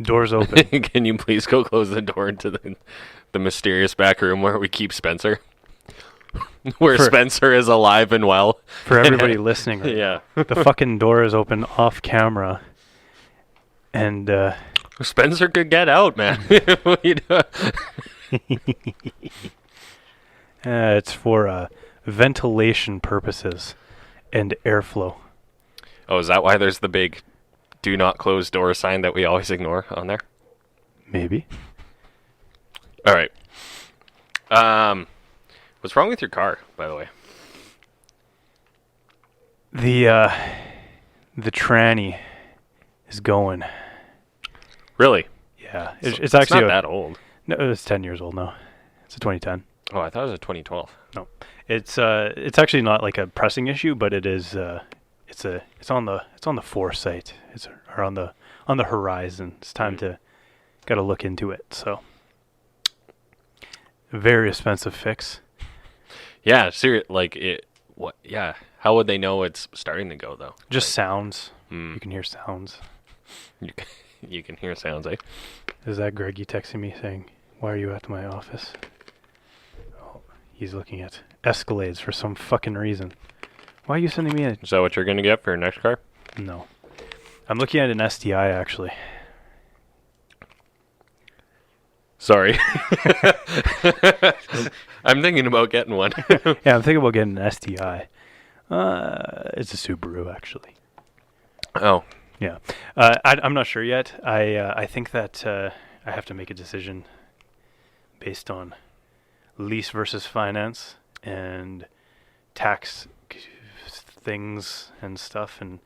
Doors open. Can you please go close the door into the mysterious back room where we keep Spencer? Where Spencer is alive and well. For everybody listening right Yeah. now, the fucking door is open off camera. And Spencer could get out, man. it's for ventilation purposes and airflow. Oh, is that why there's the big do not close door sign that we always ignore on there? Maybe. All right. What's wrong with your car, by the way? The tranny is going. Really? Yeah, it's actually not that old. No, it's 10 years old now. It's a 2010. Oh, I thought it was a 2012. No, it's actually not like a pressing issue, but it is. It's on the foresight. Or on the horizon. It's time to gotta look into it. So very expensive fix. Yeah, like it. What? Yeah. How would they know it's starting to go though? Just sounds. You can hear sounds. You can hear sounds, eh? Is that Greggy texting me saying, "Why are you at my office?" Oh, he's looking at Escalades for some fucking reason. Why are you sending me a... Is that what you're gonna get for your next car? No. I'm looking at an STI, actually. Sorry. I'm thinking about getting one. Yeah, I'm thinking about getting an STI. It's a Subaru, actually. Oh. Yeah. I'm not sure yet. I think that I have to make a decision based on lease versus finance and tax things and stuff, and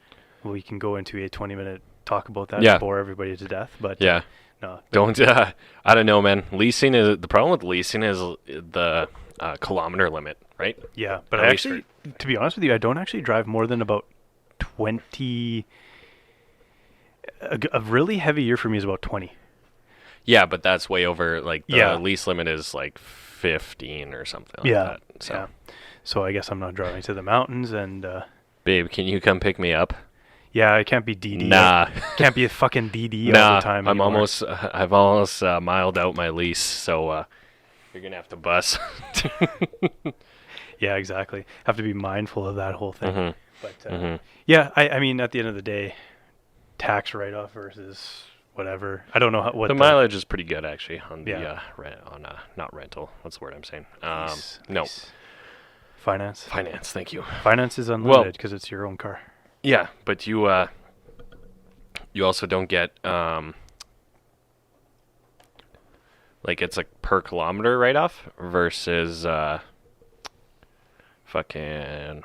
we can go into a 20-minute talk about that and bore everybody to death. But yeah, no, don't. I don't know, man. Leasing is the problem with leasing is the kilometer limit, right? Yeah, but I actually, to be honest with you, I don't actually drive more than about 20. A really heavy year for me is about 20. Yeah, but that's way over. Like the lease limit is like 15 or something like that. So. Yeah. So I guess I'm not driving to the mountains and... Babe, can you come pick me up? Yeah, I can't be DD. Nah. Can't be a fucking DD all the time anymore. I've almost miled out my lease, so you're going to have to bus. Yeah, exactly. Have to be mindful of that whole thing. Mm-hmm. But yeah, I mean, at the end of the day, tax write-off versus whatever. I don't know what the mileage is pretty good, actually, on the not rental. What's the word I'm saying? No. Finance. Thank you. Finance is unlimited because it's your own car. Yeah, but you also don't get like it's like per kilometer write-off versus fucking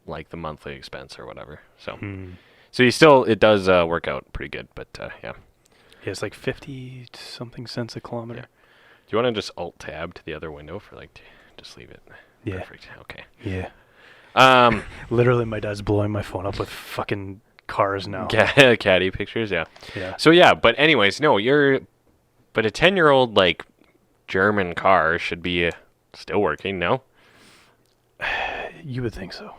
like the monthly expense or whatever. So so it does work out pretty good, but yeah. Yeah, it's like 50 something cents a kilometer. Yeah. Do you want to just alt tab to the other window for like just leave it? Yeah. Perfect. Okay. Yeah. Literally, my dad's blowing my phone up with fucking cars now. Caddy pictures, yeah. Yeah. So yeah, but anyways, no, but a 10-year-old like German car should be still working, no? You would think so.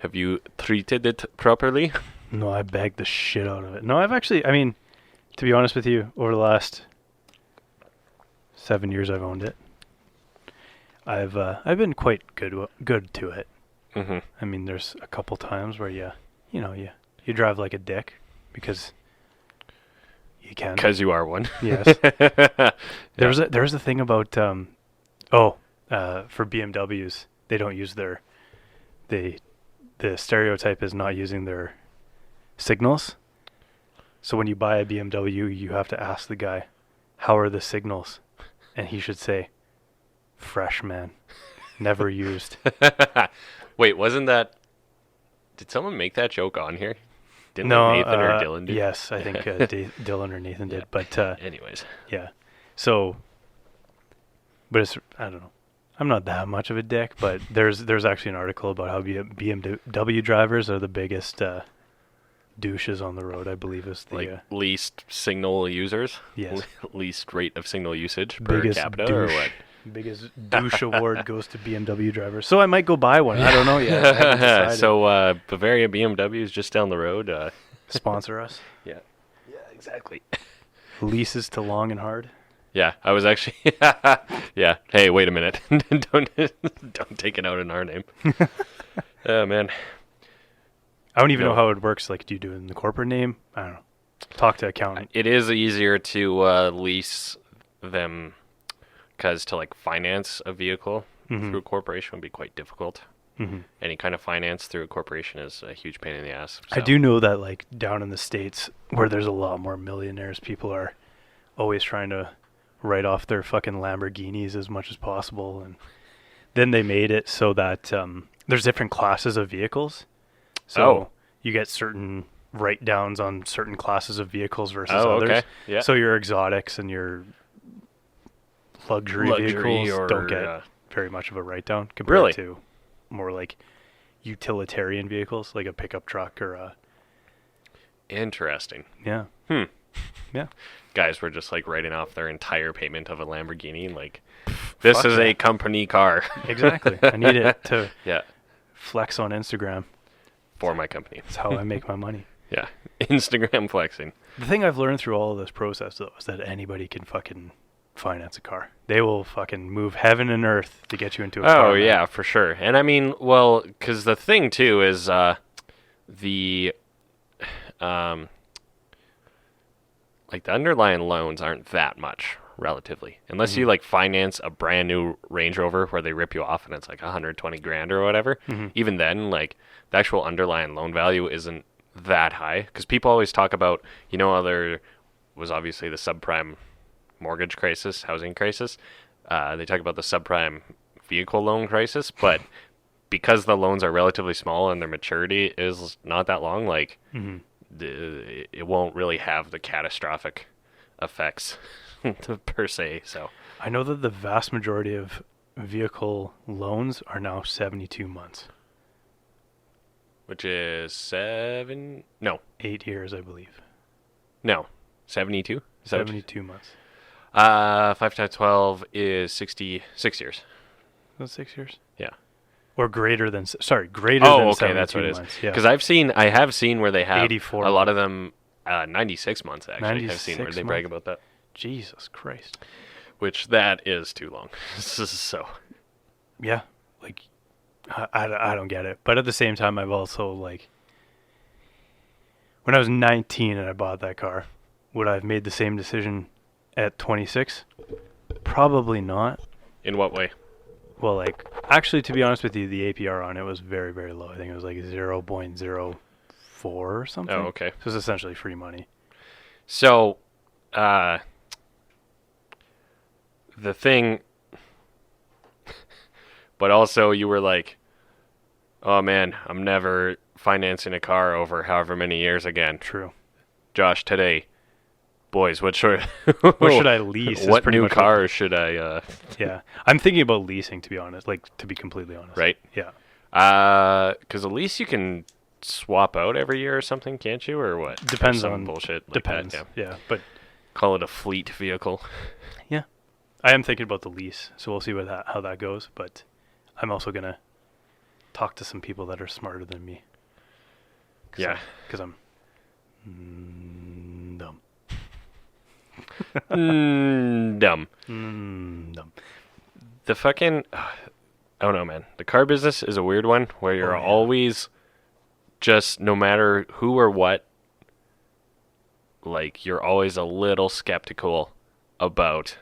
Have you treated it properly? No, I bagged the shit out of it. No, I've actually, I mean, to be honest with you, over the last 7 years I've owned it, I've been quite good to it. Mm-hmm. I mean, there's a couple times where you drive like a dick because you can. Because you are one. Yes. There's a thing about for BMWs, they don't use the stereotype is not using their signals. So when you buy a BMW, you have to ask the guy, "How are the signals?" And he should say, "Fresh, man. Never used." Wait, wasn't that... Did someone make that joke on here? Didn't Nathan or Dylan do? Yes, I think Dylan or Nathan did. But anyways. Yeah. So, but it's, I don't know. I'm not that much of a dick, but there's actually an article about how BMW drivers are the biggest douches on the road, I believe is the... Like least signal users? Yes. Least rate of signal usage per capita douche, or what? Biggest douche award goes to BMW drivers. So I might go buy one. I don't know yet. I haven't decided. So Bavaria BMW is just down the road. Sponsor us. Yeah. exactly. Leases to long and hard. Yeah, I was actually. Yeah. Hey, wait a minute. Don't take it out in our name. Oh man. I don't even know how it works. Like, do you do it in the corporate name? I don't know. Talk to accountant. It is easier to lease them, because to like finance a vehicle through a corporation would be quite difficult. Mm-hmm. Any kind of finance through a corporation is a huge pain in the ass. So. I do know that, like, down in the States, where there's a lot more millionaires, people are always trying to write off their fucking Lamborghinis as much as possible. And then they made it so that there's different classes of vehicles. So you get certain write-downs on certain classes of vehicles versus others. Okay. Yeah. So your exotics and your luxury vehicles don't get very much of a write-down compared to more like utilitarian vehicles, like a pickup truck or a... Interesting. Yeah. Yeah. Guys were just like writing off their entire payment of a Lamborghini. Like, this is a company car. Exactly. I need it to flex on Instagram. For my company. That's how I make my money. Yeah. Instagram flexing. The thing I've learned through all of this process, though, is that anybody can fucking finance a car. They will fucking move heaven and earth to get you into a car. Oh, yeah, for sure. And I mean, well, because the thing, too, is the underlying loans aren't that much, relatively. Unless you, like, finance a brand new Range Rover where they rip you off and it's like $120,000 or whatever. Even then, like, the actual underlying loan value isn't that high. Because people always talk about, there was obviously the subprime mortgage crisis, housing crisis. They talk about the subprime vehicle loan crisis, but because the loans are relatively small and their maturity is not that long, like, it won't really have the catastrophic effects per se. So I know that the vast majority of vehicle loans are now 72 months. Which is 8 years, I believe. No, 72? 72 months. 5 times 12 is 66 years. That's 6 years? Yeah. Or greater than, greater than 72 that's what it is. Because I have seen where they have 84 a lot of them, 96 months actually. 96 I've seen where they brag about that. Jesus Christ. Which, that is too long. So. Yeah. Like, I don't get it. But at the same time, I've also, like, when I was 19 and I bought that car, would I have made the same decision at 26? Probably not. In what way? Well, like, actually, to be honest with you, the APR on it was very, very low. I think it was like 0.04 or something. Oh, okay. So it's essentially free money. So, the thing, but also you were like, oh man, I'm never financing a car over however many years again. True. Josh, today, boys, what should I lease? What new car should I? Yeah, I'm thinking about leasing, to be honest. Like, to be completely honest. Right. Yeah. Because a lease you can swap out every year or something, can't you? Or what? Depends some on bullshit. Like depends. That, yeah, but call it a fleet vehicle. Yeah, I am thinking about the lease, so we'll see how that goes. But I'm also gonna talk to some people that are smarter than me. Yeah, because I'm dumb. Dumb. Dumb. The fucking, I don't know, man. The car business is a weird one where you're always just, no matter who or what, like, you're always a little skeptical about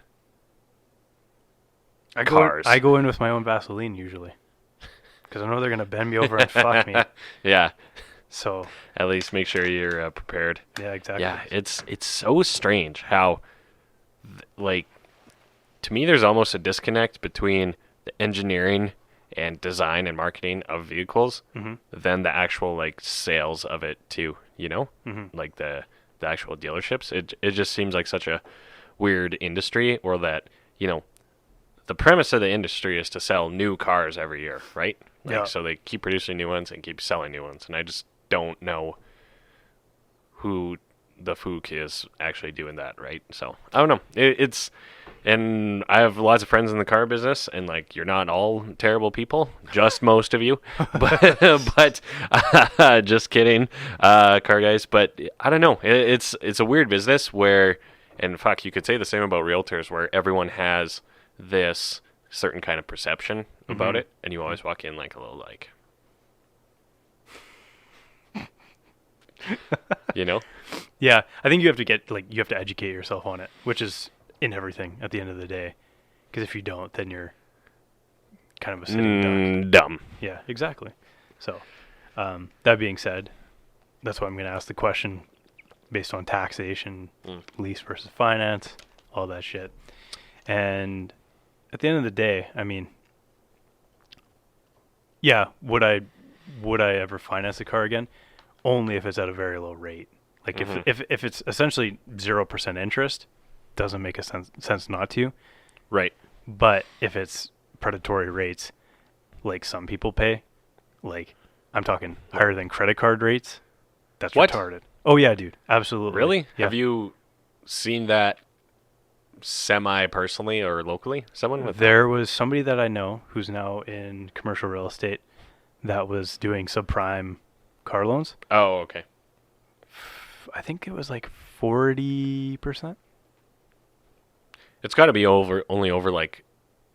cars. I go in with my own Vaseline usually because I know they're going to bend me over and fuck me. Yeah. So at least make sure you're prepared. Yeah, exactly. Yeah, it's so strange how, like, to me, there's almost a disconnect between the engineering and design and marketing of vehicles than the actual, like, sales of it too, like the actual dealerships. It just seems like such a weird industry, or that, the premise of the industry is to sell new cars every year, right? Like, so they keep producing new ones and keep selling new ones. And I just don't know who the fook is actually doing that, right? So I don't know. And I have lots of friends in the car business, and like you're not all terrible people, just most of you. But just kidding, car guys. But I don't know. It's a weird business where, and fuck, you could say the same about realtors, where everyone has this certain kind of perception about it, and you always walk in like a little like. You know? Yeah, I think you have to educate yourself on it, which is in everything at the end of the day. Because if you don't, then you're kind of a sitting duck. Dumb. Yeah, exactly. So, that being said, that's why I'm going to ask the question based on taxation, lease versus finance, all that shit. And at the end of the day, I mean, yeah, would I ever finance a car again? Only if it's at a very low rate. Like if it's essentially 0% interest, doesn't make a sense not to. Right. But if it's predatory rates, like some people pay, like I'm talking higher than credit card rates, that's retarded. Oh yeah, dude, absolutely. Really? Yeah. Have you seen that semi-personally or locally? Someone with There was somebody that I know who's now in commercial real estate that was doing subprime car loans. Oh, okay. I think it was like 40%. It's got to be only over like,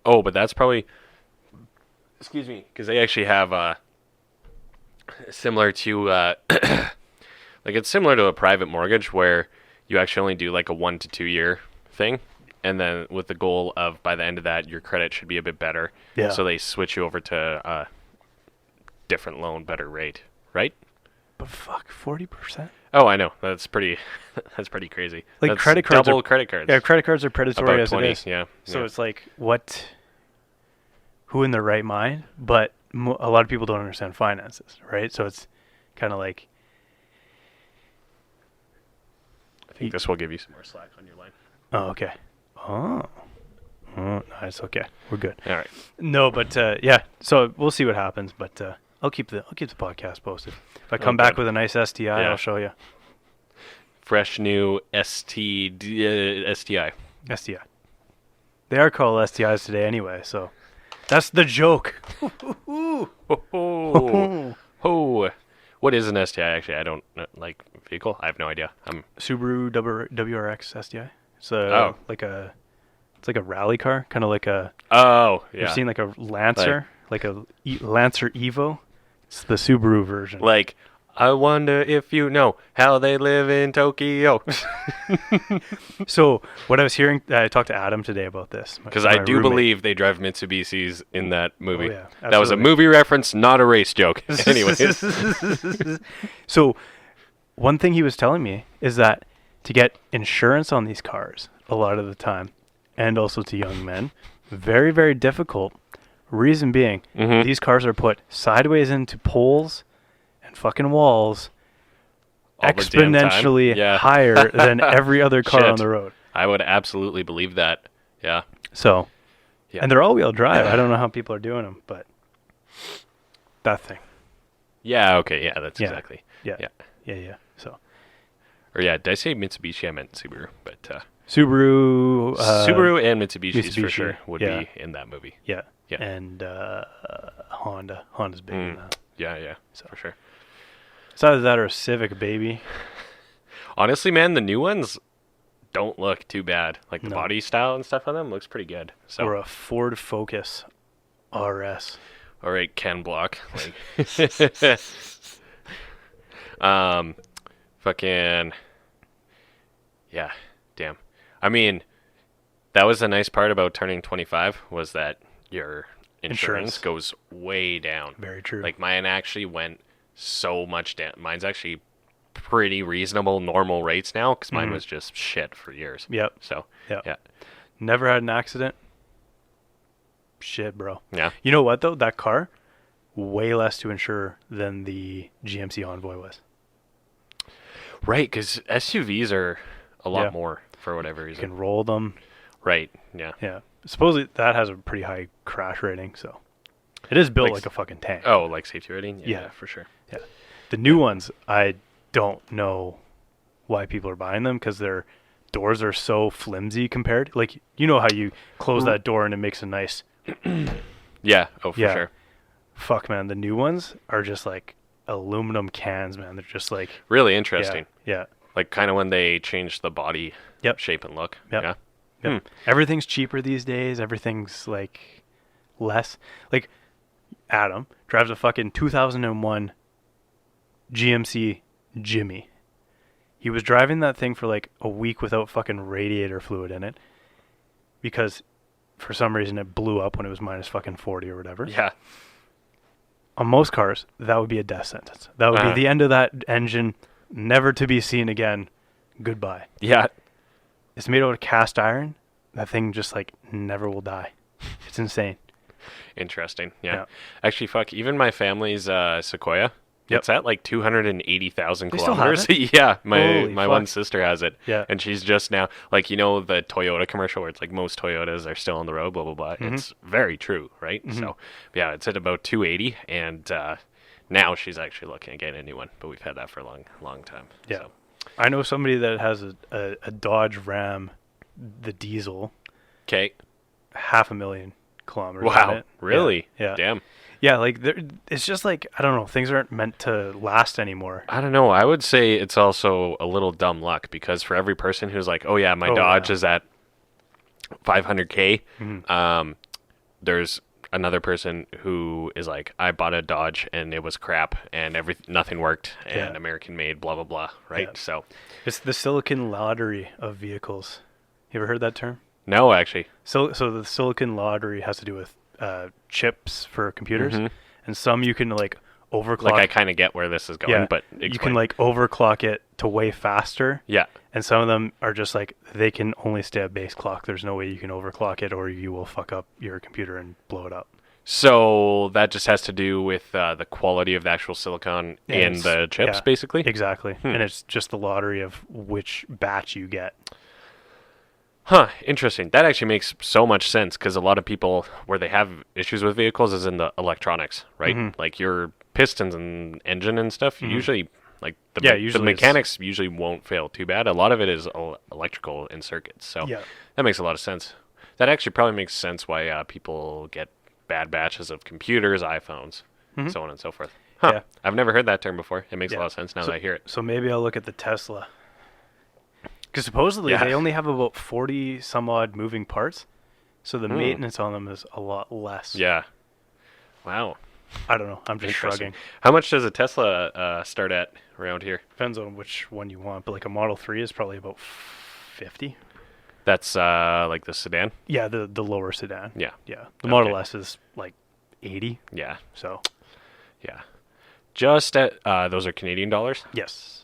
oh, but that's probably, excuse me, because they actually have similar to like it's similar to a private mortgage where you actually only do like a 1 to 2 year thing, and then with the goal of by the end of that your credit should be a bit better. Yeah. So they switch you over to a different loan, better rate, right? But fuck, 40%. Oh, I know. That's pretty. That's pretty crazy. Like that's credit cards double credit cards. Yeah, credit cards are predatory About as 20, it is. yeah. So yeah. it's like, who in their right mind? But a lot of people don't understand finances, right? So it's kind of like. I think this will give you some more slack on your line. Oh, okay. Oh, nice. Okay, we're good. All right. No, but yeah. So we'll see what happens. But I'll keep the podcast posted. If I come back with a nice STI, Yeah. I'll show you. Fresh new STI. STI. They are called STIs today anyway, so that's the joke. Oh, what is an STI? Actually, I don't like vehicle. I have no idea. Subaru WRX STI. It's Oh. like a rally car, kind of like a. Oh, yeah. You've seen like a Lancer, like a Lancer Evo. It's the Subaru version. Like, I wonder if you know how they live in Tokyo. So what I was hearing, I talked to Adam today about this. Because I do believe they drive Mitsubishis in that movie. Oh, yeah, that was a movie reference, not a race joke. Anyways. So one thing he was telling me is that to get insurance on these cars, a lot of the time, and also to young men, very, very difficult. Reason being, these cars are put sideways into poles and fucking walls All the damn time. exponentially Yeah. higher than every other car on Shit. the road. I would absolutely believe that. Yeah. So, Yeah. and they're all-wheel drive. I don't know how people are doing them, but that thing. Yeah, okay, yeah, that's Yeah. exactly. Yeah. Yeah. Yeah. So, Or yeah, did I say Mitsubishi? I meant Subaru. But Subaru. Subaru and Mitsubishi's for Mitsubishi, sure would yeah. be in that movie. Yeah. Yeah. And Honda. Honda's big in that. Yeah, for sure. It's either that or a Civic, baby. Honestly, man, the new ones don't look too bad. Like the No. body style and stuff on them looks pretty good. So, Or a Ford Focus RS. all right, Ken Block. Like, fucking, yeah, damn. I mean, that was the nice part about turning 25 was that your insurance goes way down. Very true. Like mine actually went so much down. Mine's actually pretty reasonable, normal rates now because mine was just shit for years. Yep. So, Yep. yeah. Never had an accident. Shit, bro. Yeah. You know what, though? That car, way less to insure than the GMC Envoy was. Right, because SUVs are a lot Yeah. more for whatever You reason. can roll them. Right, yeah. Yeah. Supposedly that has a pretty high crash rating, so it is built like a fucking tank. Oh, like safety rating? Yeah. For sure. Yeah. The new ones, I don't know why people are buying them, because their doors are so flimsy compared. Like, you know how you close that door and it makes a nice... Yeah. Oh, for Yeah. sure. Fuck, man. The new ones are just like aluminum cans, man. They're just like... Really interesting. Yeah. Like kind of when they changed the body Yep. shape and look. Yep. Yeah. Yep. Everything's cheaper these days. Everything's like less. Like, Adam drives a fucking 2001 GMC Jimmy. He was driving that thing for like a week without fucking radiator fluid in it because for some reason it blew up when it was minus fucking 40 or whatever. Yeah. On most cars, that would be a death sentence. That would be the end of that engine, never to be seen again. Goodbye. Yeah. It's made out of cast iron. That thing just like never will die. It's insane. Interesting. Yeah. Actually, fuck. Even my family's Sequoia. Yep. It's at like 280,000 They still have kilometers. it? Yeah. Holy My fuck. one sister has it. Yeah. And she's just now, like, you know, the Toyota commercial where it's like most Toyotas are still on the road, blah, blah, blah. Mhm. It's very true, right? So, yeah, it's at about 280. And now she's actually looking at getting a new one. But we've had that for a long, long time. Yeah. So. I know somebody that has a Dodge Ram, the diesel, Okay. 500,000 kilometers. on Wow. it. Really? Yeah. Damn. Yeah, like it's just like, I don't know, things aren't meant to last anymore. I don't know. I would say it's also a little dumb luck because for every person who's like, oh yeah, my Dodge is at 500K, there's another person who is like, I bought a Dodge and it was crap and nothing worked and American made, blah, blah, blah, right? Yeah. So It's the silicon lottery of vehicles. You ever heard that term? no, actually. So the silicon lottery has to do with chips for computers, and some you can like overclock. Like I kind of get where this is going, but you can explain. like overclock it to way faster. Yeah. And some of them are just like, they can only stay at base clock. There's no way you can overclock it or you will fuck up your computer and blow it up. So that just has to do with the quality of the actual silicon in the chips, basically? Exactly. And it's just the lottery of which batch you get. Huh, interesting. That actually makes so much sense because a lot of people where they have issues with vehicles is in the electronics, right? Like your pistons and engine and stuff, usually like the mechanics usually won't fail too bad. A lot of it is electrical in circuits. So that makes a lot of sense. That actually probably makes sense why people get bad batches of computers, iPhones, so on and so forth. Huh. Yeah. I've never heard that term before. It makes a lot of sense now that I hear it. So maybe I'll look at the Tesla. Because supposedly they only have about 40 some odd moving parts. So the maintenance on them is a lot less. Yeah. Wow. I don't know. I'm just shrugging. How much does a Tesla start at around here? Depends on which one you want. But like a Model 3 is probably about 50. That's like the sedan? Yeah, the lower sedan. Yeah. Yeah. The Model S is like 80. Yeah. So. Yeah. Just at, those are Canadian dollars? Yes.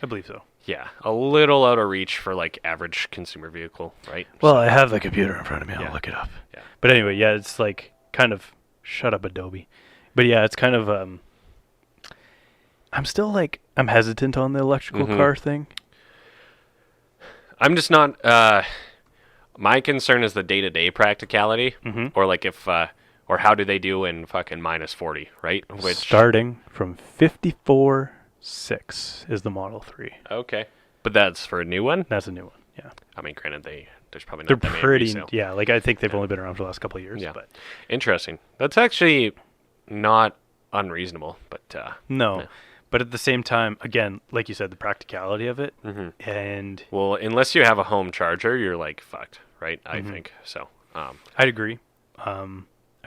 I believe so. Yeah. A little out of reach for like average consumer vehicle, right? Well, I have the computer in front of me. I'll look it up. Yeah. But anyway, yeah, it's like kind of, shut up Adobe. But yeah, it's kind of, I'm still like, I'm hesitant on the electrical car thing. I'm just not, my concern is the day-to-day practicality, or like if, or how do they do in fucking minus 40, right? Which Starting from 54.6 is the Model 3. Okay. But that's for a new one? That's a new one, yeah. I mean, granted, there's probably not They're that many pretty, resale. yeah, like I think they've only been around for the last couple of years. Yeah. But Interesting. That's actually not unreasonable, but no. Yeah. But at the same time, again, like you said, the practicality of it, and well, unless you have a home charger, you're like fucked, right? I think so. I'd agree. I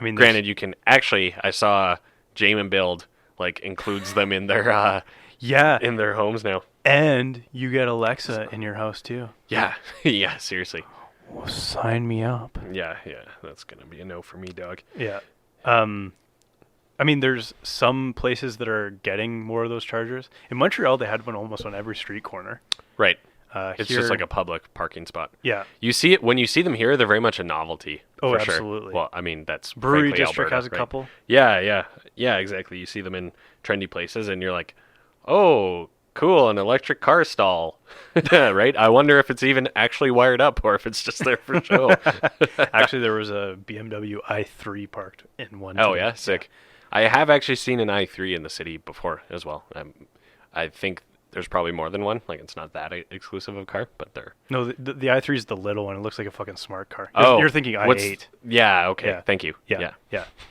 mean, Granted, you can actually. I saw Jamin Build like includes them in their in their homes now. And you get Alexa in your house too. Yeah, yeah. Seriously. Well, sign me up. Yeah. That's gonna be a no for me, dog. Yeah. I mean, there's some places that are getting more of those chargers. In Montreal, they had one almost on every street corner. Right. It's Here, just like a public parking spot. Yeah. You see it when you see them here. They're very much a novelty. Oh, for absolutely. Sure. Well, I mean that's Brewery frankly District Alberta, has a right? couple. Yeah. Exactly. You see them in trendy places, and you're like, oh, cool, an electric car stall, right? I wonder if it's even actually wired up or if it's just there for show. Actually, there was a BMW i3 parked in one. Oh today. yeah, sick. I have actually seen an i3 in the city before as well. I think there's probably more than one. Like it's not that exclusive of a car, but they're. No, the i3 is the little one. It looks like a fucking smart car. Oh, you're thinking i8. Yeah. Okay. Yeah. Thank you. Yeah.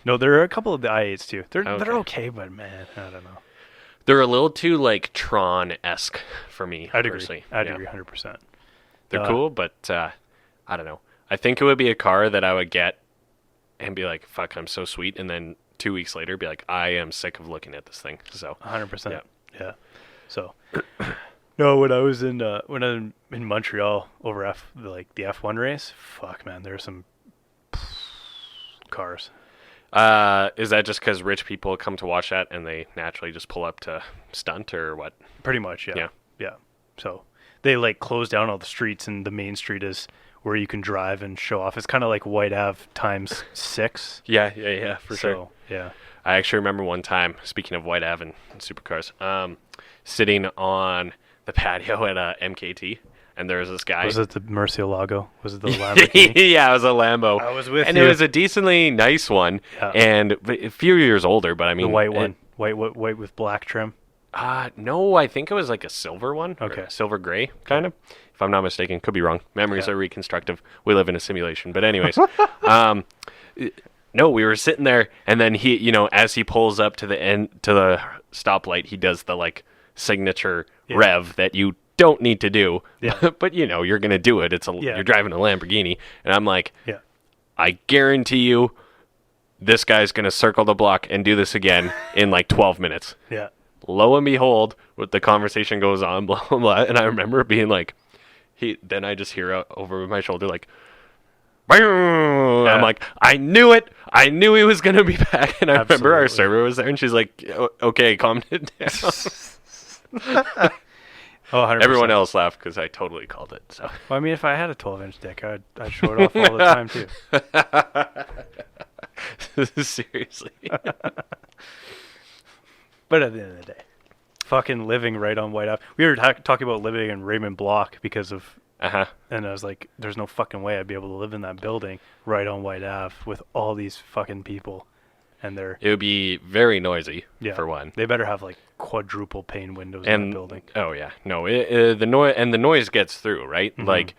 No, there are a couple of the i8s too. They're okay, but man, I don't know. They're a little too like Tron-esque for me. I'd agree. Personally. I'd agree 100%. They're cool, but I don't know. I think it would be a car that I would get and be like, "Fuck, I'm so sweet," and then 2 weeks later be like, "I am sick of looking at this thing." So 100%. Yeah. So, no, when I was in Montreal over the F1 race, fuck man, there's some cars. Is that just because rich people come to watch that and they naturally just pull up to stunt or what? Pretty much, yeah. So they like close down all the streets, and the main street is where you can drive and show off. It's kind of like White Ave times 6. Yeah, for sure. Yeah. I actually remember one time, speaking of White Ave and supercars, sitting on the patio at MKT, and there was this guy. Was it the Murcielago? Was it the Lamborghini? Yeah, it was a Lambo. I was with and you. And it was a decently nice one, and a few years older, but I mean... The white one. White with black trim? No, I think it was like a silver one. Okay. Silver gray, kind of. If I'm not mistaken. Could be wrong. Memories are reconstructive. We live in a simulation. But anyways, no, we were sitting there, and then he, as he pulls up to the stoplight, he does the like signature rev that you don't need to do. Yeah. But you're gonna do it. You're driving a Lamborghini, and I'm like, I guarantee you, this guy's gonna circle the block and do this again in like 12 minutes. Yeah. Lo and behold, the conversation goes on, blah blah blah, and I remember being like, then I just hear over my shoulder like, I'm like, I knew it. I knew he was gonna be back, and I remember our server was there, and she's like, okay, calm it down. 100%. Everyone else laughed because I totally called it. So, well, I mean, if I had a 12-inch dick, I'd show it off all the time too. Seriously. But at the end of the day, fucking living right on White Ave. We were talking about living in Raymond Block because of, and I was like, there's no fucking way I'd be able to live in that building right on White Ave with all these fucking people. And it would be very noisy, for one. They better have like quadruple pane windows in the building. Oh yeah, no, the noise gets through, right? Mm-hmm. Like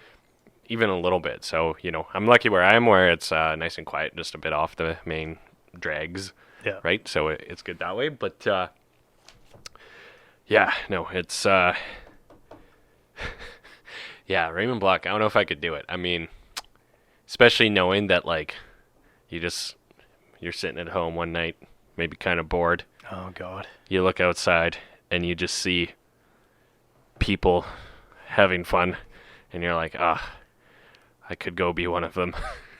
even a little bit. So I'm lucky where I am, where it's nice and quiet, just a bit off the main drags. Yeah. Right. So it's good that way, but it's Raymond Block. I don't know if I could do it. I mean, especially knowing that like you're sitting at home one night, maybe kind of bored. Oh, God. You look outside, and you just see people having fun, and you're like, I could go be one of them.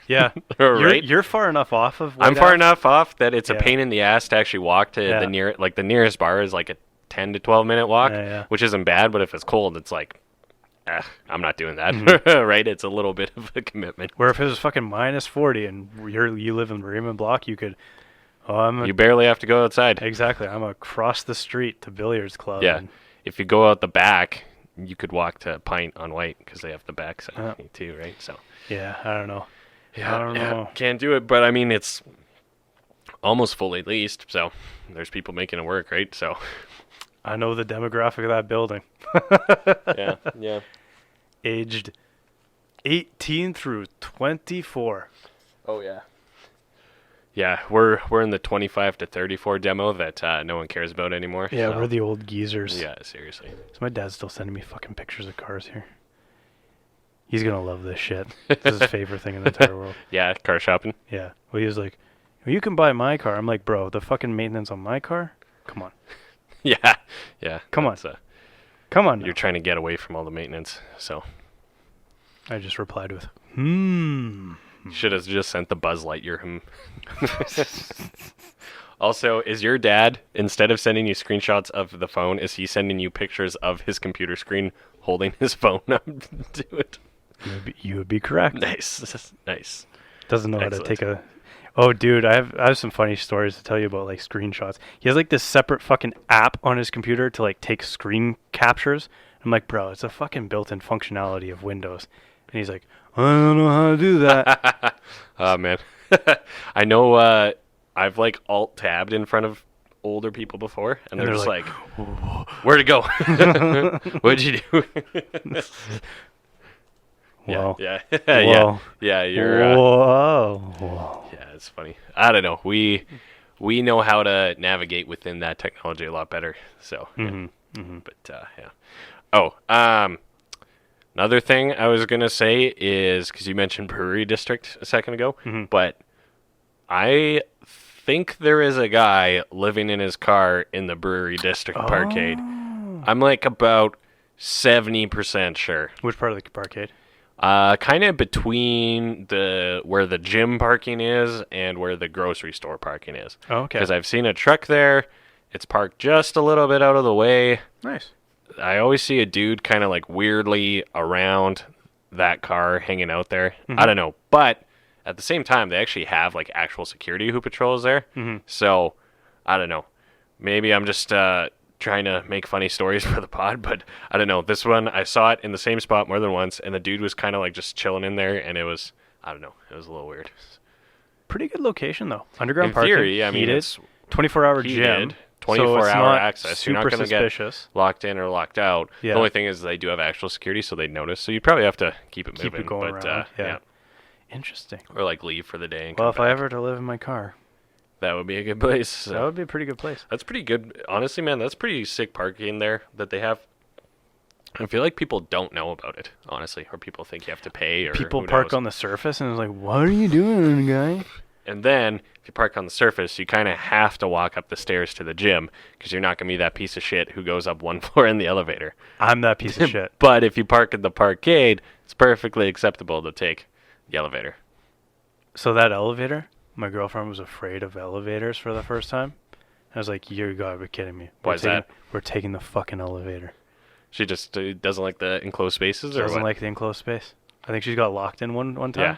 Yeah. Right? You're far enough off of I'm far enough off that it's a pain in the ass to actually walk to the nearest bar is like a 10 to 12-minute walk, which isn't bad, but if it's cold, it's like, I'm not doing that, right? It's a little bit of a commitment. Where if it was fucking minus 40 and you live in Raymond Block, you could... you barely have to go outside. Exactly. I'm across the street to billiards club. Yeah. If you go out the back, you could walk to Pint on White because they have the back side too, right? So. Yeah, I don't know. Yeah, I don't know. Can't do it, but I mean, it's almost fully leased, so there's people making it work, right? So. I know the demographic of that building. Yeah. Aged 18 through 24. Oh, yeah. Yeah, we're in the 25 to 34 demo that no one cares about anymore. Yeah, we're the old geezers. Yeah, seriously. So my dad's still sending me fucking pictures of cars here. He's going to love this shit. This is his favorite thing in the entire world. Yeah, car shopping. Yeah. Well, he was like, well, you can buy my car. I'm like, bro, the fucking maintenance on my car? Come on. Yeah. Come on. Come on. You're trying to get away from all the maintenance, so. I just replied with, Should have just sent the Buzz Lightyear. Also, is your dad, instead of sending you screenshots of the phone, is he sending you pictures of his computer screen holding his phone up to it? You would be correct. Nice. Doesn't know how to take a... Oh, dude, I have some funny stories to tell you about, like, screenshots. He has, like, this separate fucking app on his computer to, like, take screen captures. I'm like, bro, it's a fucking built-in functionality of Windows. And he's like, I don't know how to do that. Oh, man. I know I've, like, alt-tabbed in front of older people before, and And they're they're just like, like, "Where'd it go? What'd you do?" Whoa. Yeah, Whoa. yeah. You're. Whoa. Yeah, it's funny. I don't know. We know how to navigate within that technology a lot better. So, yeah. But yeah. Oh, another thing I was gonna say is because you mentioned brewery district a second ago, but I think there is a guy living in his car in the brewery district parkade. I'm like about 70% sure. Which part of the parkade? Kind of between where the gym parking is and where the grocery store parking is. Oh, okay. Because I've seen a truck there. It's parked just a little bit out of the way. Nice. I always see a dude kind of like weirdly around that car hanging out there. I don't know. But at the same time, they actually have like actual security who patrols there. So I don't know. Maybe I'm just trying to make funny stories for the pod, but I don't know. This one, I saw it in the same spot more than once, and the dude was kind of like just chilling in there, and it was, I don't know, it was a little weird. Pretty good location, though. Underground In parking. theory, I mean, heated, it's 24-hour heated, gym. 24-hour access. Super You're not going to suspicious. get locked in or locked out. Yeah. The only thing is they do have actual security, so they notice. So you probably have to keep it moving. Keep it going but, around. yeah. Interesting. Or like leave for the day and Well, come if I back. ever to live in my car, That would be a good place. So. that would be a pretty good place. That's pretty good. Honestly, man, that's pretty sick parking there that they have. I feel like people don't know about it, honestly, or people think you have to pay. Or People who park knows. on the surface and it's like, what are you doing, guy? And then if you park on the surface, you kind of have to walk up the stairs to the gym because you're not going to be that piece of shit who goes up one floor in the elevator. I'm that piece of shit. But if you park at the parkade, it's perfectly acceptable to take the elevator. So that elevator, my girlfriend was afraid of elevators for the first time. I was like, you gotta be kidding me. Why is that? We're taking the fucking elevator. She just doesn't like the enclosed spaces, or Doesn't what? like the enclosed space. I think she's got locked in one time. Yeah.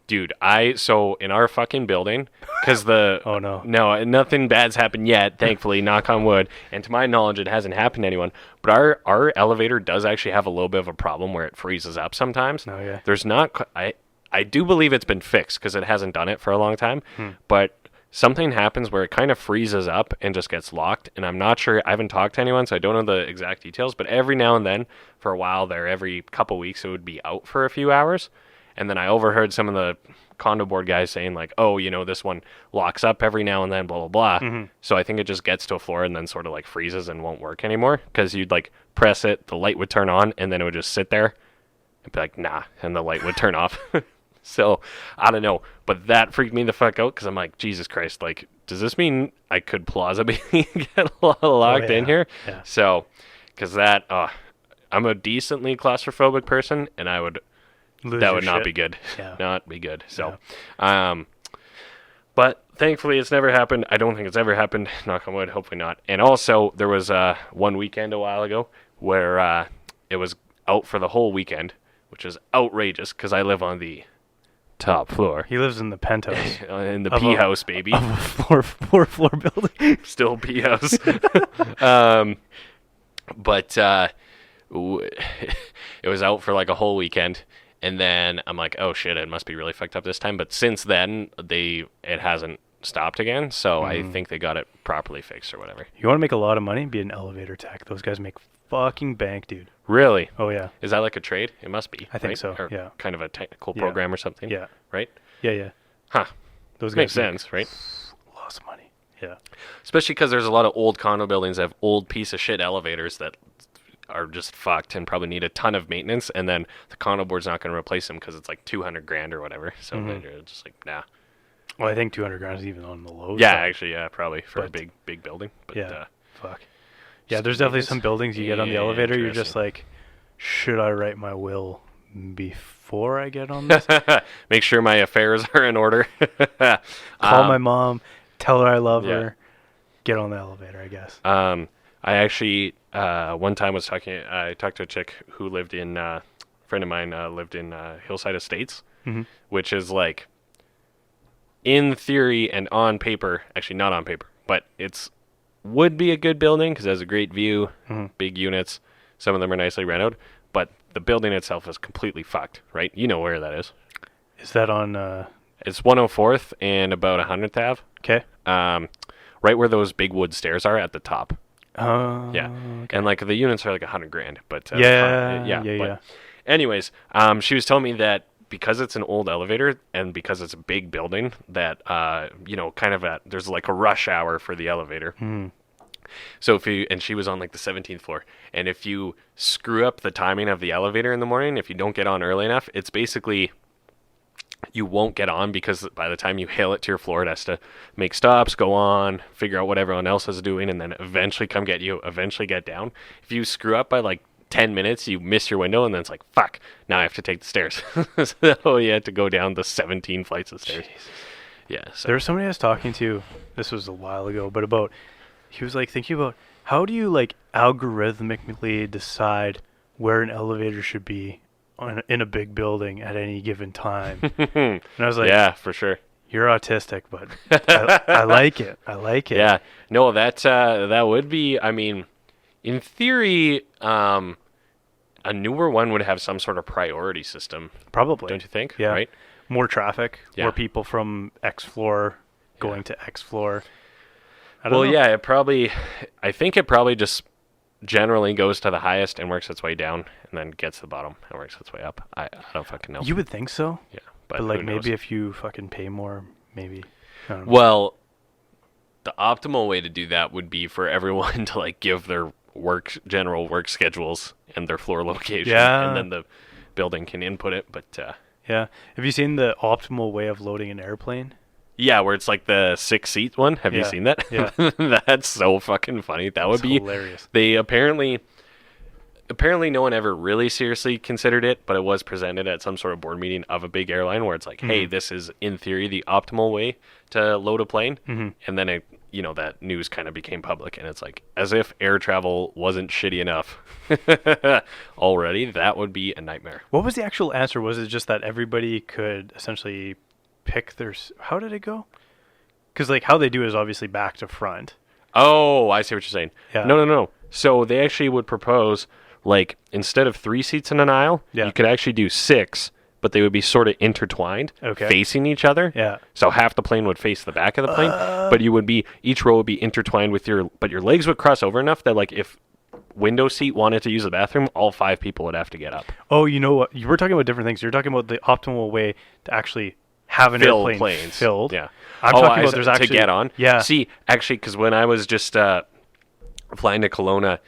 Dude, so in our fucking building, because Oh, no. No, nothing bad's happened yet, thankfully, knock on wood. And to my knowledge, it hasn't happened to anyone. But our elevator does actually have a little bit of a problem where it freezes up sometimes. Oh, yeah. There's not, I do believe it's been fixed because it hasn't done it for a long time. But something happens where it kind of freezes up and just gets locked. And I'm not sure, I haven't talked to anyone, so I don't know the exact details. But every now and then, for a while there, every couple weeks, it would be out for a few hours. And then I overheard some of the condo board guys saying like, oh, this one locks up every now and then, blah, blah, blah. So I think it just gets to a floor and then sort of like freezes and won't work anymore because you'd like press it, the light would turn on, and then it would just sit there and be like, nah, and the light would turn off. So I don't know, but that freaked me the fuck out because I'm like, Jesus Christ, like, does this mean I could plausibly get locked in here? Yeah. So, because that, I'm a decently claustrophobic person, and I would... that would not be good. Yeah. Not be good. So, but thankfully it's never happened. I don't think it's ever happened. Knock on wood. Hopefully not. And also there was one weekend a while ago where it was out for the whole weekend, which is outrageous because I live on the top floor. He lives in the penthouse. In the P house, baby. Of a four-floor building. Still P house. But it was out for like a whole weekend. And then I'm like, oh shit, it must be really fucked up this time. But since then, it hasn't stopped again. So I think they got it properly fixed or whatever. You want to make a lot of money? Be an elevator tech. Those guys make fucking bank, dude. Really? Oh, yeah. Is that like a trade? It must be. I think right? so, Or yeah. kind of a technical Yeah. program or something. Yeah. Right? Yeah. Huh. Those guys Makes make sense, right? lots of money. Yeah. Especially because there's a lot of old condo buildings that have old piece of shit elevators that are just fucked and probably need a ton of maintenance, and then the condo board's not going to replace them because it's like $200,000 or whatever. So they're just like, nah. Well, I think 200 grand is even on the low Yeah, side. actually, yeah, probably for a But- big building. But Yeah. Fuck. Yeah, there's definitely some buildings you get on the elevator. You're just like, should I write my will before I get on this? make sure my affairs are in order. Call my mom, tell her I love yeah. her, get on the elevator, I guess. I actually one time I talked to a chick who lived in a friend of mine lived in Hillside Estates, which is like in theory and on paper, actually not on paper, but would be a good building because it has a great view, big units. Some of them are nicely rented, but the building itself is completely fucked, right? You know where that is. Is that on... It's 104th and about 100th Ave. Okay. right where those big wood stairs are at the top. Oh, Yeah. okay. And like the units are like $100,000, but Yeah. anyways, she was telling me that because it's an old elevator and because it's a big building, that there's like a rush hour for the elevator. So she was on like the 17th floor, and if you screw up the timing of the elevator in the morning, if you don't get on early enough, it's basically you won't get on, because by the time you hail it to your floor, it has to make stops, go on, figure out what everyone else is doing, and then eventually come get you, eventually get down. If you screw up by like 10 minutes, you miss your window, and then it's like, fuck, now I have to take the stairs. So you had to go down the 17 flights of stairs. Jesus. Yeah. So. There was somebody I was talking to, this was a while ago, but he was like thinking about how do you like algorithmically decide where an elevator should be in a big building at any given time. And I was like, yeah, for sure. You're autistic, but I like it. I like it. Yeah. No, that would be, I mean, in theory, a newer one would have some sort of priority system. Probably. Don't you think? Yeah. Right? More traffic, Yeah. more people from X floor going to X floor. I don't know. Yeah, I think it probably just generally goes to the highest and works its way down, and then gets to the bottom and works its way up. I don't fucking know. You would think so. Yeah. But Who like knows? maybe if you fucking pay more, maybe. I don't know. Well, the optimal way to do that would be for everyone to like give their general work schedules and their floor location, Yeah. and then the building can input it. But Yeah. Have you seen the optimal way of loading an airplane? yeah, where it's like the 6-seat one. Have you Yeah. seen that? Yeah. That's so fucking funny. That would It's be hilarious. They apparently no one ever really seriously considered it, but it was presented at some sort of board meeting of a big airline where it's like, hey, this is in theory the optimal way to load a plane. And then it, that news kind of became public, and it's like, as if air travel wasn't shitty enough already, that would be a nightmare. What was the actual answer? Was it just that everybody could essentially pick their... How did it go? Because like how they do it is obviously back to front. Oh, I see what you're saying. Yeah. No. So they actually would propose, like, instead of 3 seats in an aisle, you could actually do 6, but they would be sort of intertwined, facing each other. Yeah. So half the plane would face the back of the plane, but each row would be intertwined with but your legs would cross over enough that, like, if window seat wanted to use the bathroom, all 5 people would have to get up. Oh, you know what? You were talking about different things. You're talking about the optimal way to actually have an airplane planes filled. Yeah. I'm talking about there's actually... to get on. Yeah. See, actually, because when I was just flying to Kelowna,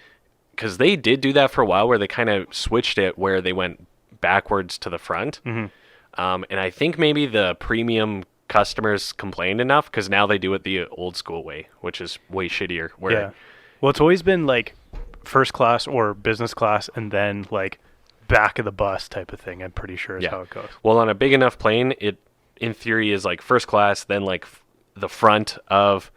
because they did do that for a while, where they kind of switched it, where they went backwards to the front. And I think maybe the premium customers complained enough, because now they do it the old school way, which is way shittier. Yeah. Well, it's always been like first class or business class, and then like back of the bus type of thing. I'm pretty sure is how it goes. Well, on a big enough plane, it in theory is like first class, then like the front of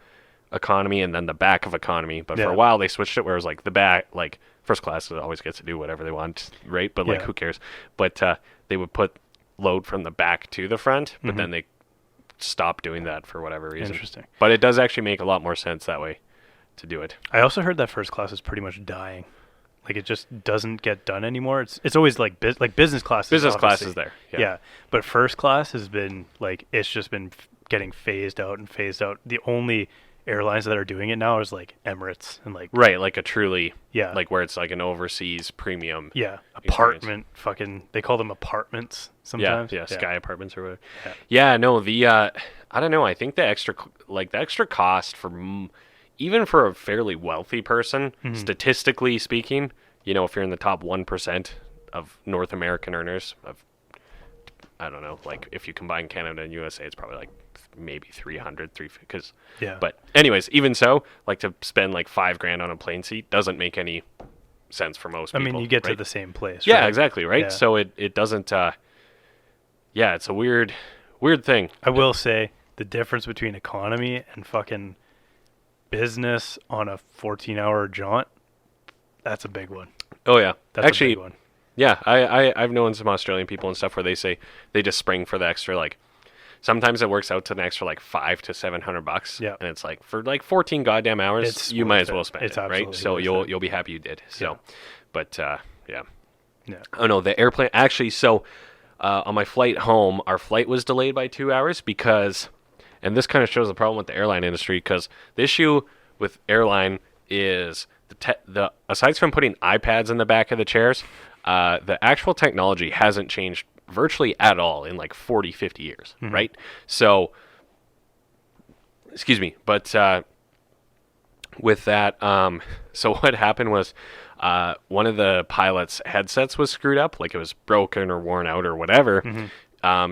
economy, and then the back of economy. But for a while they switched it where it was like the back, like first class always gets to do whatever they want, right? But like who cares? But they would put load from the back to the front, but then they stopped doing that for whatever reason. Interesting. But it does actually make a lot more sense that way to do it. I also heard that first class is pretty much dying. Like it just doesn't get done anymore. It's always like business class. Business class is there. Yeah. But first class has been like, it's just been getting phased out. The only airlines that are doing it now is like Emirates and like... Right, like a truly... Yeah. Like where it's like an overseas premium... Yeah. Apartment fucking... They call them apartments sometimes. Yeah, Sky Apartments or whatever. Yeah, no, I don't know. I think the extra cost for... Even for a fairly wealthy person, statistically speaking, if you're in the top 1% of North American earners, I don't know, like if you combine Canada and USA, it's probably like maybe 350. But anyways, even so, like to spend like $5,000 on a plane seat doesn't make any sense for most people. I mean, you get to the same place. Yeah, right? exactly, right? Yeah. So it doesn't, it's a weird thing. I will say the difference between economy and fucking business on a 14-hour jaunt, that's a big one. Oh yeah, That's actually a big one. Yeah, I've known some Australian people and stuff where they say they just spring for the extra, like sometimes it works out to an extra like $500 to $700. Yeah, and it's like for like 14 goddamn hours, you might as well spend it, right? So you'll be happy you did. So, but yeah. Oh no, the airplane actually. So on my flight home, our flight was delayed by 2 hours because and this kind of shows the problem with the airline industry, because the issue with airline is the aside from putting iPads in the back of the chairs, the actual technology hasn't changed virtually at all in like 40, 50 years, right? So, excuse me, but with that, so what happened was one of the pilot's headsets was screwed up, like it was broken or worn out or whatever.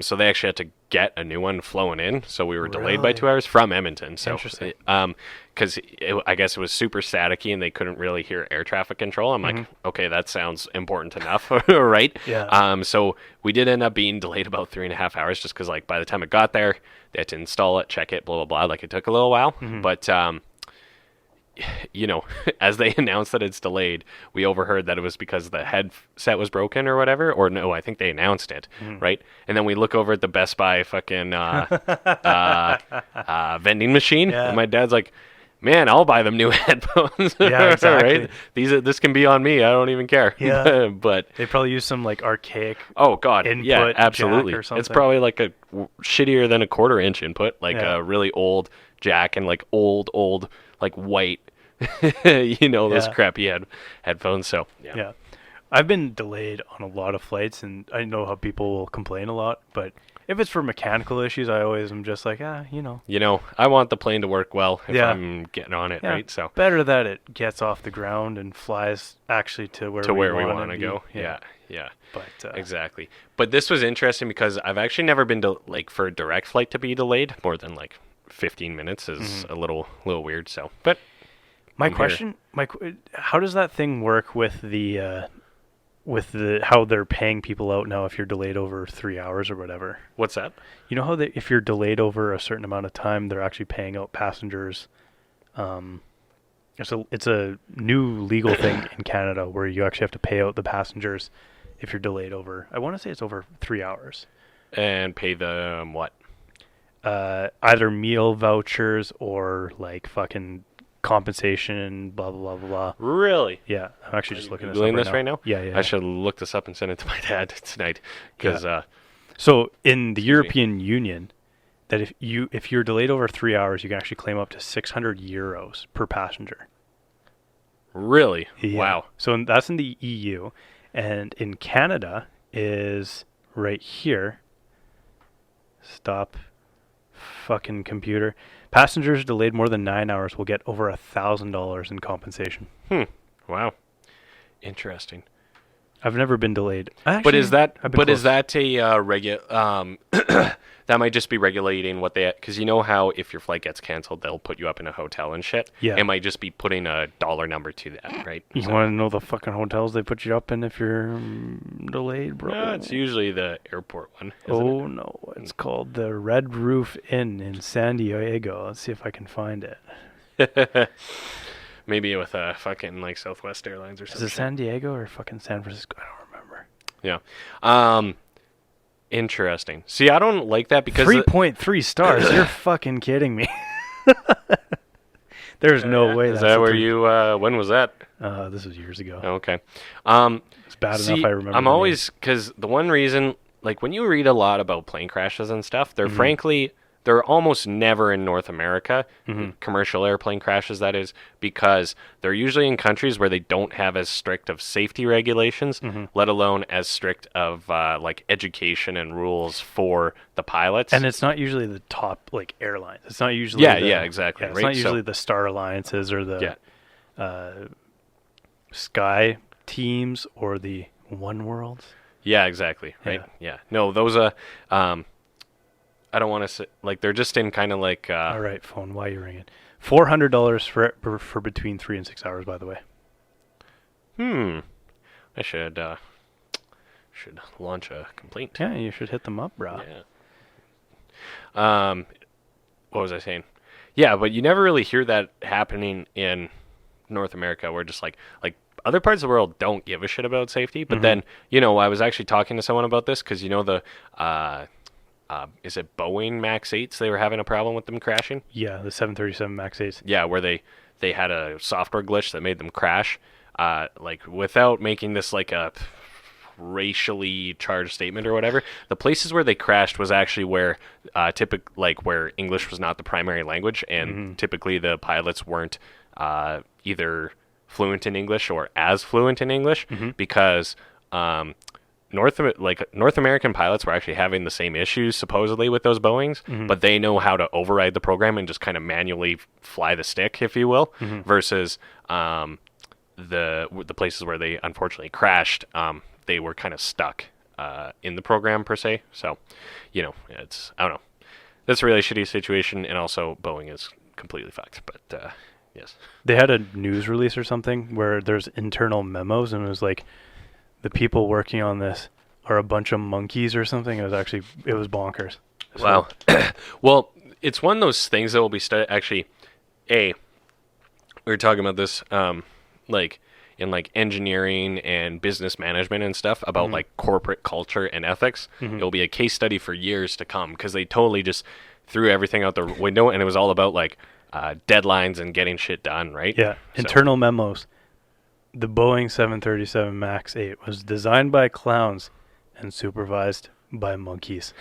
So they actually had to get a new one flown in. So we were delayed by 2 hours from Edmonton. So, Interesting. Because I guess it was super staticky and they couldn't really hear air traffic control. I'm like, okay, that sounds important enough, right? Yeah. So we did end up being delayed about 3.5 hours, just because like by the time it got there, they had to install it, check it, blah blah blah. Like it took a little while, but you know, as they announced that it's delayed, we overheard that it was because the headset was broken or whatever. Or no, I think they announced it, right? And then we look over at the Best Buy fucking vending machine, and my dad's like, "Man, I'll buy them new headphones." Yeah, exactly. Right? This can be on me. I don't even care. Yeah. But They probably use some like archaic. oh god, Input yeah, jack absolutely. or something. It's probably like a shittier than a 1/4 inch input, like Yeah. a really old jack and like old like white, you know, those Yeah. crappy headphones. So Yeah. I've been delayed on a lot of flights, and I know how people will complain a lot, but if it's for mechanical issues, I always am just like, you know. You know, I want the plane to work well if Yeah. I'm getting on it, Yeah. right? So Better that it gets off the ground and flies actually to where we want want to be. go. Yeah. But Exactly. But this was interesting because I've actually never been to like for a direct flight to be delayed more than like 15 minutes is a little weird. So, but my I'm here. question, how does that thing work with the how they're paying people out now if you're delayed over 3 hours or whatever? What's that? You know how if you're delayed over a certain amount of time, they're actually paying out passengers. It's a new legal thing in Canada where you actually have to pay out the passengers if you're delayed over. I want to say it's over 3 hours. And pay them what? Either meal vouchers or like fucking compensation, blah blah blah blah. Really? Yeah, I'm actually just looking Googling this this up right now? Yeah. I should look this up and send it to my dad tonight because So in the European Union, that if you're delayed over 3 hours, you can actually claim up to 600 euros per passenger. really? Yeah. Wow. So that's in the EU, and in Canada is right here. Stop, fucking computer. Passengers delayed more than 9 hours will get over $1,000 in compensation. Wow. Interesting. I've never been delayed. But is that I've been close. a that might just be regulating what they, because you know how if your flight gets canceled, they'll put you up in a hotel and shit. Yeah. It might just be putting a dollar number to that, right? You want to know the fucking hotels they put you up in if you're delayed, bro? No, it's usually the airport one. Isn't Oh no, it's called the Red Roof Inn in San Diego. Let's see if I can find it. it? Maybe with a fucking like Southwest Airlines or Is something. it San Diego or fucking San Francisco? I don't remember. Yeah. Interesting. See, I don't like that because 3.3 stars. You're fucking kidding me. There's no way. Is that's that a where three- you? When was that? This was years ago. Okay. It's bad See, enough I remember. I'm the name. always, because the one reason, like when you read a lot about plane crashes and stuff, they're frankly, they're almost never in North America, commercial airplane crashes, that is, because they're usually in countries where they don't have as strict of safety regulations, let alone as strict of like education and rules for the pilots. And it's not usually the top like airlines. It's not usually exactly. It's right? not So- usually the Star Alliances or the Sky teams or the One Worlds. Yeah, exactly. Right. Yeah. No, those I don't want to say, like, they're just in kind of like All right, phone. Why are you ringing? $400 for between 3 and 6 hours. By the way. I should launch a complaint. Yeah, you should hit them up, bro. Yeah. What was I saying? Yeah, but you never really hear that happening in North America, where just like other parts of the world don't give a shit about safety. But then, you know, I was actually talking to someone about this because, you know, the is it Boeing Max 8s? They were having a problem with them crashing. Yeah, the 737 Max 8s. Yeah, where they had a software glitch that made them crash, like without making this like a racially charged statement or whatever. The places where they crashed was actually where where English was not the primary language, and typically the pilots weren't either fluent in English or as fluent in English, because North American pilots were actually having the same issues supposedly with those Boeings, but they know how to override the program and just kind of manually fly the stick, if you will, versus the places where they unfortunately crashed, they were kind of stuck in the program per se. So, it's, I don't know. That's a really shitty situation, and also Boeing is completely fucked. But yes, they had a news release or something where there's internal memos, and it was like, the people working on this are a bunch of monkeys or something. It was bonkers. Wow. Well, it's one of those things that will be studied. Actually, we were talking about this, in engineering and business management and stuff about corporate culture and ethics. It'll be a case study for years to come, because they totally just threw everything out the window, and it was all about deadlines and getting shit done, right? Yeah. Internal memos. The Boeing 737 MAX 8 was designed by clowns and supervised by monkeys.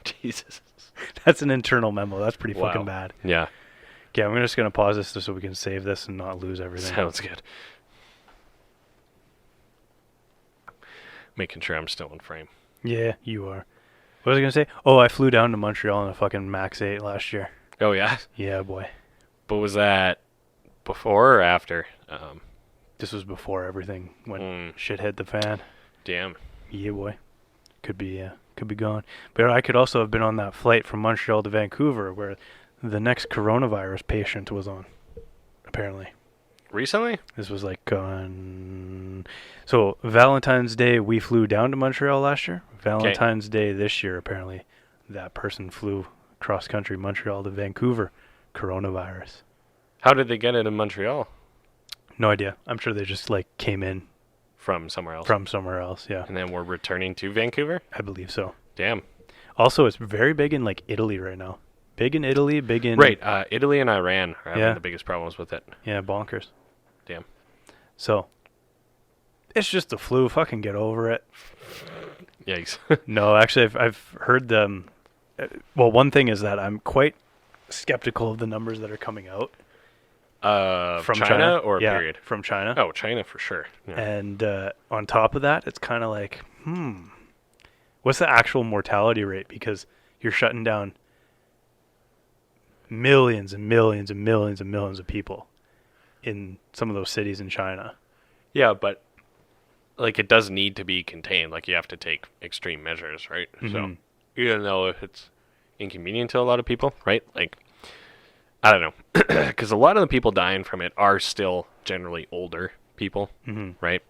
Jesus. That's an internal memo. That's pretty fucking bad. Yeah. Okay, I'm just going to pause this so we can save this and not lose everything. Sounds good. Making sure I'm still in frame. Yeah, you are. What was I going to say? Oh, I flew down to Montreal in a fucking MAX 8 last year. Oh, yeah? Yeah, boy. But was that before or after? This was before everything when shit hit the fan. Damn. Yeah, boy. Could be gone. But I could also have been on that flight from Montreal to Vancouver where the next coronavirus patient was on, apparently. Recently? This was on... So, Valentine's Day, we flew down to Montreal last year. Valentine's Day this year, apparently, that person flew cross-country Montreal to Vancouver. Coronavirus. How did they get it in Montreal? No idea. I'm sure they just came in from somewhere else. From somewhere else, yeah. And then we're returning to Vancouver? I believe so. Damn. Also, it's very big in Italy right now. Big in Italy, big in... Right. Italy and Iran are having the biggest problems with it. Yeah, bonkers. Damn. So, it's just the flu. Fucking get over it. Yikes. No, actually, I've heard them... Well, one thing is that I'm quite skeptical of the numbers that are coming out. From China or period? From China. Oh, China for sure. Yeah. And on top of that, it's kind of what's the actual mortality rate? Because you're shutting down millions and millions and millions and millions of people in some of those cities in China. Yeah, but it does need to be contained. You have to take extreme measures, right? So even though if it's inconvenient to a lot of people, right? I don't know, because a lot of the people dying from it are still generally older people, right?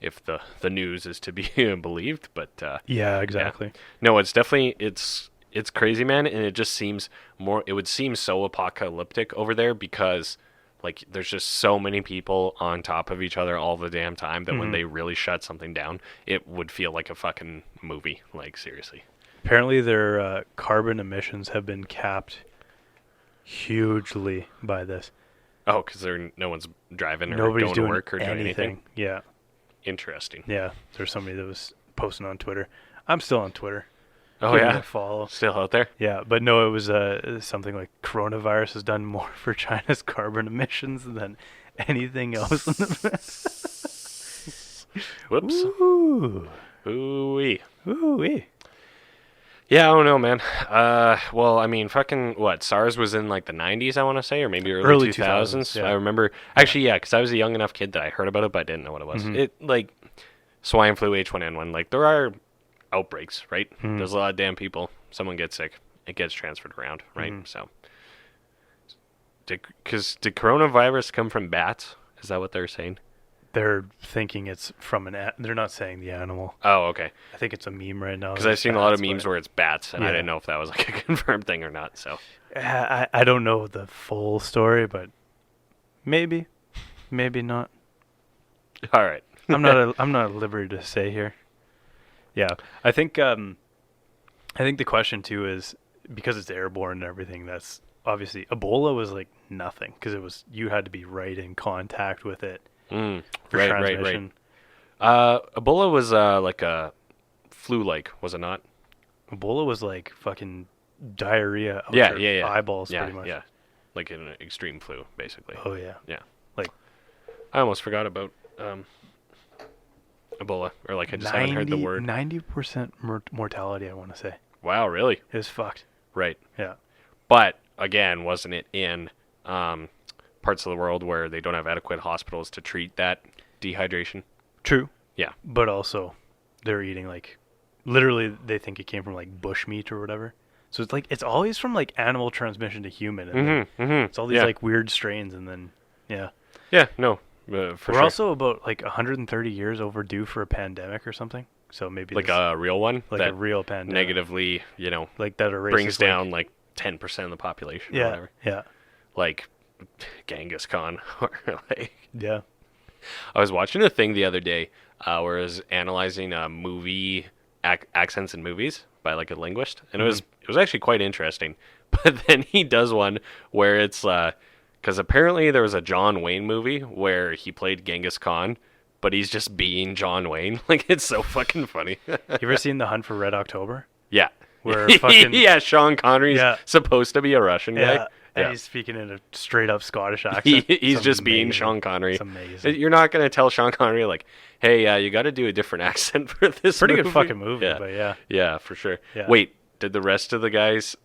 If the news is to be believed, but yeah, exactly. Yeah. No, it's definitely it's crazy, man, and it just seems more. It would seem so apocalyptic over there because there's just so many people on top of each other all the damn time that when they really shut something down, it would feel like a fucking movie. Seriously. Apparently, their carbon emissions have been capped hugely by this. Oh, because no one's driving or Nobody's going to work or doing anything. Yeah. Interesting. Yeah. There's somebody that was posting on Twitter. I'm still on Twitter. Oh, yeah? Follow. Still out there? Yeah. But no, it was something like coronavirus has done more for China's carbon emissions than anything else. Whoops. Ooh. Ooh-wee. Ooh-wee. Yeah, I don't know, man. Well, I mean, fucking, what, SARS was in, the 90s, I want to say, or maybe early 2000s? Yeah. I remember, actually, yeah, because I was a young enough kid that I heard about it, but I didn't know what it was. Swine flu, H1N1, there are outbreaks, right? There's a lot of damn people. Someone gets sick. It gets transferred around, right? So, did coronavirus come from bats? Is that what they're saying? They're thinking it's from they're not saying the animal. Oh, okay. I think it's a meme right now. Because I've seen a lot of memes where it's bats, and I didn't know if that was a confirmed thing or not. So I don't know the full story, but maybe not. All right. I'm not at liberty to say here. Yeah, I think the question too is because it's airborne and everything. That's obviously Ebola was nothing because you had to be right in contact with it. for Right. transmission. Ebola was like a flu-like, was it not? Ebola was like fucking diarrhea out Yeah, your eyeballs, yeah, pretty much. yeah. Like an extreme flu, basically. Oh yeah. Yeah. Like I almost forgot about Ebola, or like I just haven't heard the word. 90% mortality, I want to say. Wow, really? It was fucked. Right. Yeah. But again, wasn't it in parts of the world where they don't have adequate hospitals to treat that dehydration? True. Yeah. But also, they're eating like, literally, they think it came from like bush meat or whatever. So it's like it's always from like animal transmission to human. And then it's all these like weird strains, and then yeah. Yeah. No. We're sure. also about like 130 years overdue for a pandemic or something. So maybe like a real one, like a real pandemic, negatively, like that brings down like 10% of the population. Yeah. Or whatever. Yeah. Like Genghis Khan. Or like, yeah. I was watching a thing the other day where I was analyzing movie accents in movies by like a linguist, and it was actually quite interesting. But then he does one where it's because apparently there was a John Wayne movie where he played Genghis Khan, but he's just being John Wayne. Like, it's so fucking funny. You ever seen The Hunt for Red October? Yeah. Where fucking yeah, Sean Connery's supposed to be a Russian guy. Yeah. And he's speaking in a straight up Scottish accent. He's just being Sean Connery. It's amazing. You're not going to tell Sean Connery, like, hey, you got to do a different accent for this Pretty movie. good fucking movie, yeah. but yeah. Yeah, for sure. Yeah. Wait, did the rest of the guys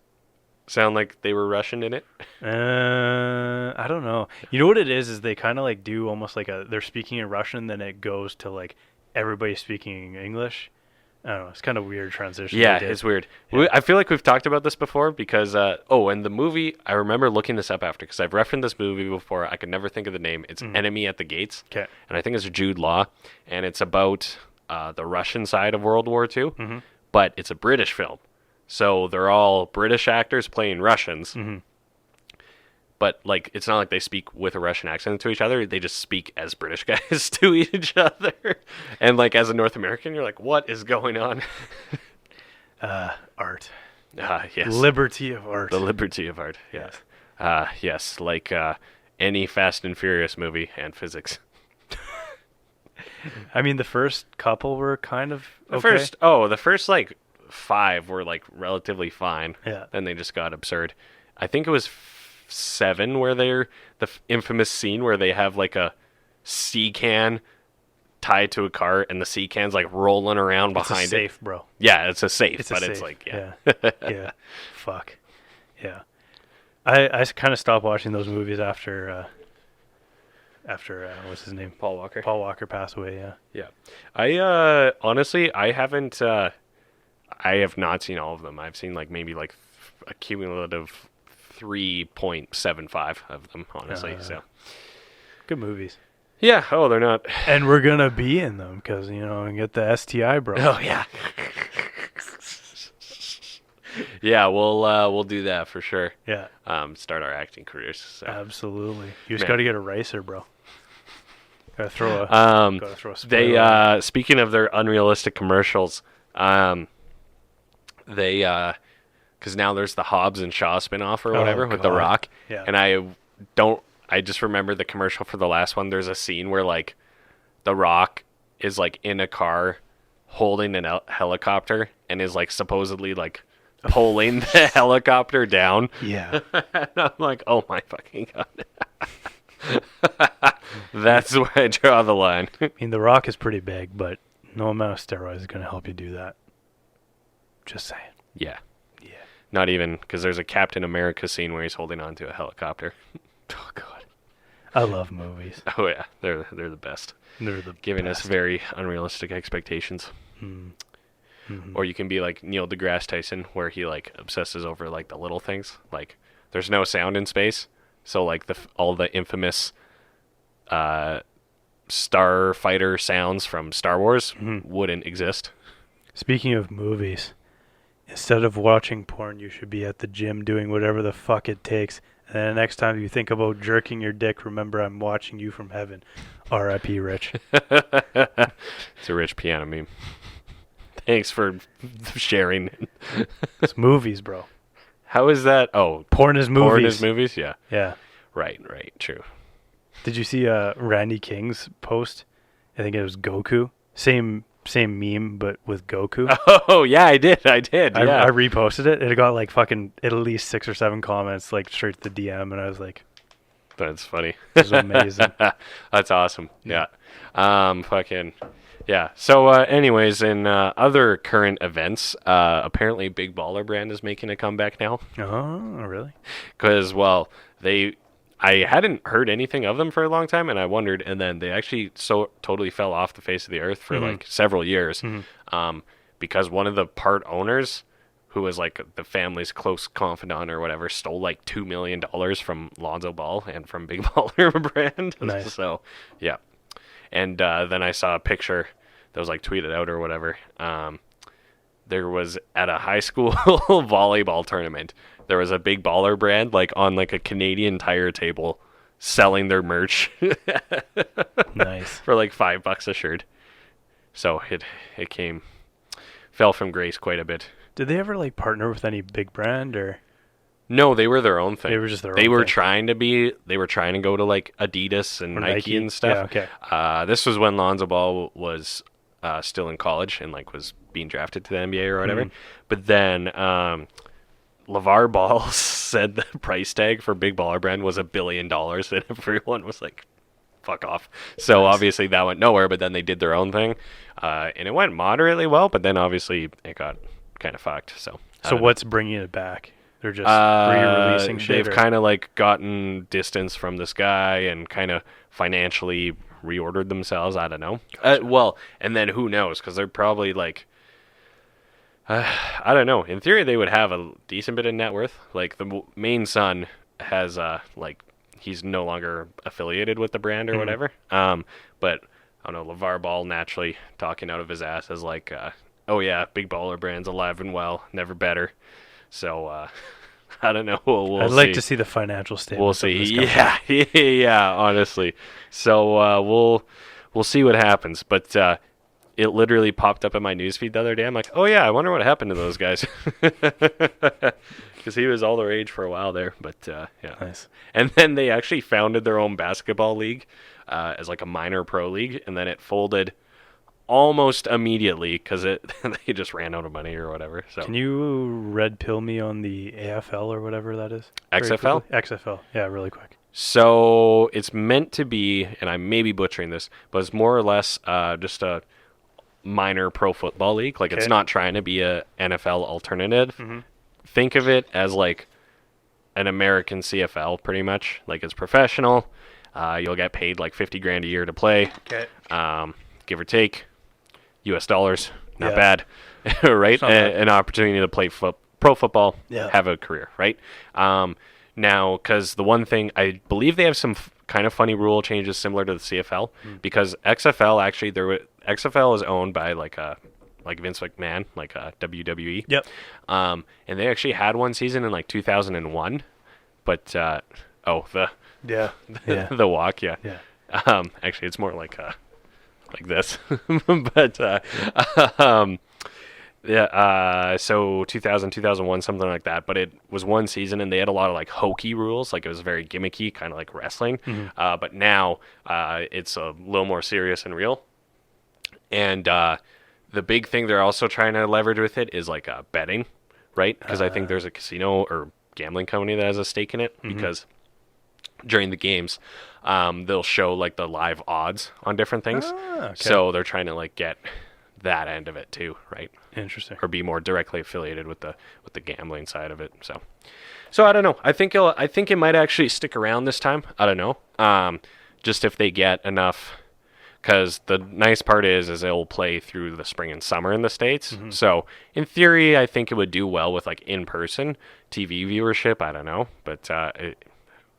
sound like they were Russian in it? I don't know. You know what it is they kind of like do almost like they're speaking in Russian, then it goes to like everybody speaking English. I don't know. It's kind of weird transition. Yeah, it's weird. Yeah. I feel like we've talked about this before because, and the movie, I remember looking this up after because I've referenced this movie before. I could never think of the name. It's Enemy at the Gates. Okay. And I think it's Jude Law. And it's about the Russian side of World War II. But it's a British film. So they're all British actors playing Russians. But, like, it's not like they speak with a Russian accent to each other. They just speak as British guys to each other. And, like, as a North American, you're like, what is going on? Art. Yes. Liberty of art. The liberty of art, yes. Yes, like any Fast and Furious movie and physics. I mean, the first couple were kind of the first, like, 5 were, like, relatively fine. Yeah. Then they just got absurd. I think it was 7 where they're the infamous scene where they have like a sea can tied to a car and the sea can's like rolling around behind it's a safe, bro. Yeah, it's a safe, it's like yeah. Fuck. Yeah. I kind of stopped watching those movies after what's his name? Paul Walker. Paul Walker passed away, yeah. Yeah. I honestly I haven't I have not seen all of them. I've seen like maybe like a cumulative 3.75 of them, honestly. So good movies. Yeah. Oh, they're not. And we're gonna be in them because and get the STI, bro. Oh yeah. Yeah, we'll do that for sure. Yeah. Start our acting careers. So. Absolutely. You just got to get a racer, bro. Gotta throw a They speaking of their unrealistic commercials, they because now there's the Hobbs and Shaw spinoff or whatever with The Rock. Yeah. And I just remember the commercial for the last one. There's a scene where like The Rock is like in a car holding a helicopter and is like supposedly like pulling the helicopter down. Yeah. And I'm like, oh my fucking God. That's where I draw the line. I mean, The Rock is pretty big, but no amount of steroids is going to help you do that. Just saying. Yeah. Yeah. Not even, because there's a Captain America scene where he's holding onto a helicopter. Oh, God. I love movies. Oh, yeah. They're the best. They're the Giving best. us very unrealistic expectations. Mm-hmm. Or you can be like Neil deGrasse Tyson, where he like obsesses over like the little things. Like, there's no sound in space. So like all the infamous starfighter sounds from Star Wars wouldn't exist. Speaking of movies, instead of watching porn, you should be at the gym doing whatever the fuck it takes. And then the next time you think about jerking your dick, remember I'm watching you from heaven. R.I.P. Rich. It's a Rich piano meme. Thanks for sharing. It's movies, bro. How is that? Oh, porn is movies. Porn is movies? Yeah. Yeah. Right, true. Did you see Randy King's post? I think it was Goku. Same meme, but with Goku. Oh yeah, I did. I reposted it. It got like fucking at least 6 or 7 comments, like straight to the DM, and I was like, that's funny. This is amazing. That's awesome. Yeah. Fucking. Yeah. So, anyways, in other current events, apparently Big Baller Brand is making a comeback now. Oh, really? Because, I hadn't heard anything of them for a long time, and I wondered, and then they actually so totally fell off the face of the earth for like several years, because one of the part owners, who was like the family's close confidant or whatever, stole like $2 million from Lonzo Ball and from Big Baller Brand. Nice. So, yeah. And then I saw a picture that was like tweeted out or whatever. There was at a high school volleyball tournament, there was a Big Baller Brand like on like a Canadian Tire table selling their merch. Nice. For like $5 a shirt. So it fell from grace quite a bit. Did they ever like partner with any big brand or? No, they were their own thing. They were just their own They were thing. trying to go to like Adidas and Or Nike and stuff. Yeah, okay. This was when Lonzo Ball was still in college and like was being drafted to the NBA or whatever. But then LeVar Ball said the price tag for Big Baller Brand was $1 billion, and everyone was like, fuck off. So Nice. obviously that went nowhere, but then they did their own thing. And it went moderately well, but then obviously it got kind of fucked. So What's bringing it back? They're just re-releasing shit? They've kind of like gotten distance from this guy and kind of financially reordered themselves. I don't know. Gotcha. And then who knows? Because they're probably like, I don't know. In theory, they would have a decent bit of net worth. Like the main son has like he's no longer affiliated with the brand or whatever. But I don't know. LeVar Ball naturally talking out of his ass as like, oh yeah, Big Baller Brand's alive and well, never better. So I don't know. I'd like to see the financial statement. We'll see. Yeah, honestly. So we'll see what happens. But it literally popped up in my newsfeed the other day. I'm like, oh yeah, I wonder what happened to those guys. Because he was all the rage for a while there. But yeah. Nice. And then they actually founded their own basketball league as like a minor pro league, and then it folded almost immediately because they just ran out of money or whatever. So Can you red pill me on the AFL or whatever that is? XFL? XFL. Yeah, really quick. So it's meant to be, and I may be butchering this, but it's more or less just a minor pro football league. Like it's not trying to be a NFL alternative. Think of it as like an American CFL, pretty much. Like it's professional. You'll get paid like $50,000 a year to play. Okay. Give or take. US dollars, not bad, right? An opportunity to play pro football, have a career, right? Now, because the one thing, I believe they have some kind of funny rule changes similar to the CFL, because XFL actually, XFL is owned by like Vince McMahon, like WWE. Yep. And they actually had one season in like 2001, but the walk, yeah. Actually, it's more like this, but so 2000, 2001, something like that. But it was one season, and they had a lot of like hokey rules, like it was very gimmicky, kind of like wrestling. But now it's a little more serious and real. And the big thing they're also trying to leverage with it is like betting, right? Because I think there's a casino or gambling company that has a stake in it, because during the games, they'll show like the live odds on different things. Okay. So they're trying to like get that end of it too, right? Interesting. Or be more directly affiliated with the gambling side of it. So I don't know. I think it might actually stick around this time. I don't know. Just if they get enough, because the nice part is it'll play through the spring and summer in the States. So in theory, I think it would do well with like in-person TV viewership. I don't know, but I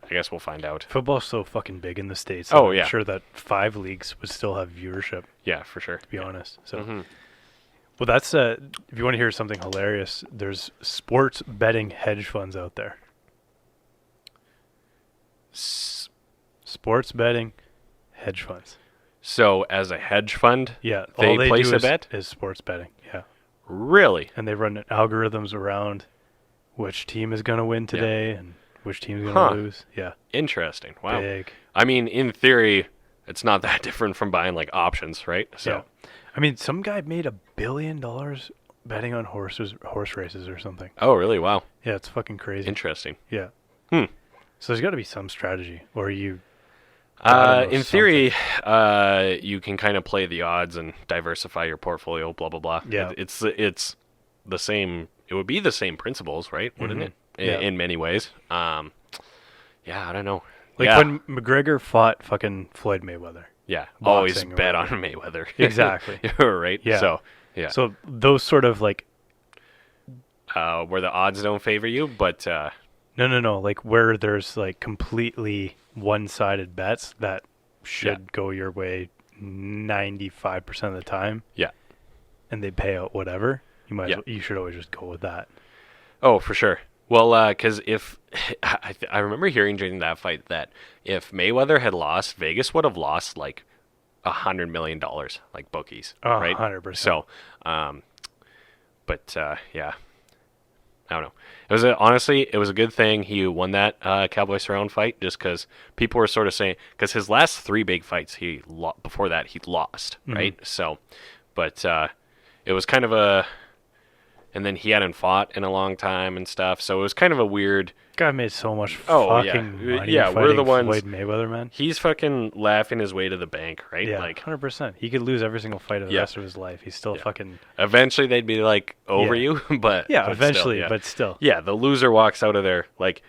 guess we'll find out. Football's so fucking big in the States. Oh, I'm yeah. sure that 5 leagues would still have viewership, Yeah, for sure. to be honest. So, well, that's if you want to hear something hilarious, there's sports betting hedge funds out there. Sports betting hedge funds. So as a hedge fund, Yeah, they all they place do a bet? is sports betting. Yeah, Really? and they run algorithms around which team is going to win today and which team is going to lose. Yeah, Interesting. Wow. big. I mean, in theory, it's not that different from buying like options, right? So, Yeah. I mean, some guy made $1 billion betting on horse races or something. oh, really? Wow. Yeah, it's fucking crazy. Interesting. Yeah. Hmm. So there's got to be some strategy, or you. gotta know In theory, you can kind of play the odds and diversify your portfolio. Blah blah blah. Yeah. It's the same. It would be the same principles, right? Wouldn't it? Yeah. In many ways. Yeah, I don't know. Like yeah. when McGregor fought fucking Floyd Mayweather. Yeah, boxing always or bet on whatever. Mayweather. Exactly. Right? Yeah. So, yeah. So those sort of like where the odds don't favor you, but no, like where there's like completely one-sided bets that should go your way 95% of the time. Yeah. And they pay out whatever. Yeah. You should always just go with that. oh, for sure. Well, because if I remember hearing during that fight that if Mayweather had lost, Vegas would have lost like $100 million, like bookies, right? 100%. So, but yeah, I don't know. It was honestly, it was a good thing he won that Cowboy Cerrone fight, just because people were sort of saying, because his last 3 big fights before that he lost, right? So, but it was kind of a. And then he hadn't fought in a long time and stuff, so it was kind of a weird. Guy made so much Oh, yeah. fucking money. Yeah, we're the ones- Floyd Mayweather, man. He's fucking laughing his way to the bank, right? Yeah, Like 100%. He could lose every single fight of the Yeah. rest of his life. He's still Yeah. fucking. eventually they'd be like over Yeah. you, but Yeah, but eventually, still, yeah. but still. Yeah, the loser walks out of there like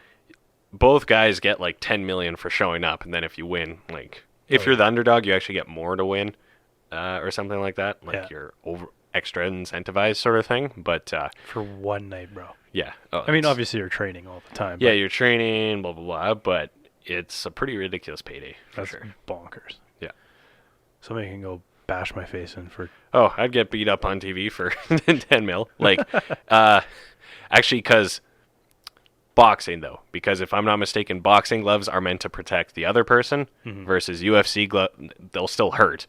both guys get like 10 million for showing up, and then if you win, like if you're the underdog, you actually get more to win, or something like that. Like Yeah. you're extra incentivized sort of thing. But For one night, bro. yeah, oh, I mean, it's- obviously you're training all the time. yeah, but you're training, blah blah blah, but it's a pretty ridiculous payday for that's sure. bonkers. Yeah. Somebody can go bash my face in for. Oh, I'd get beat up on TV for 10 mil. Like, actually, because boxing, though. Because if I'm not mistaken, boxing gloves are meant to protect the other person versus UFC gloves, they'll still hurt.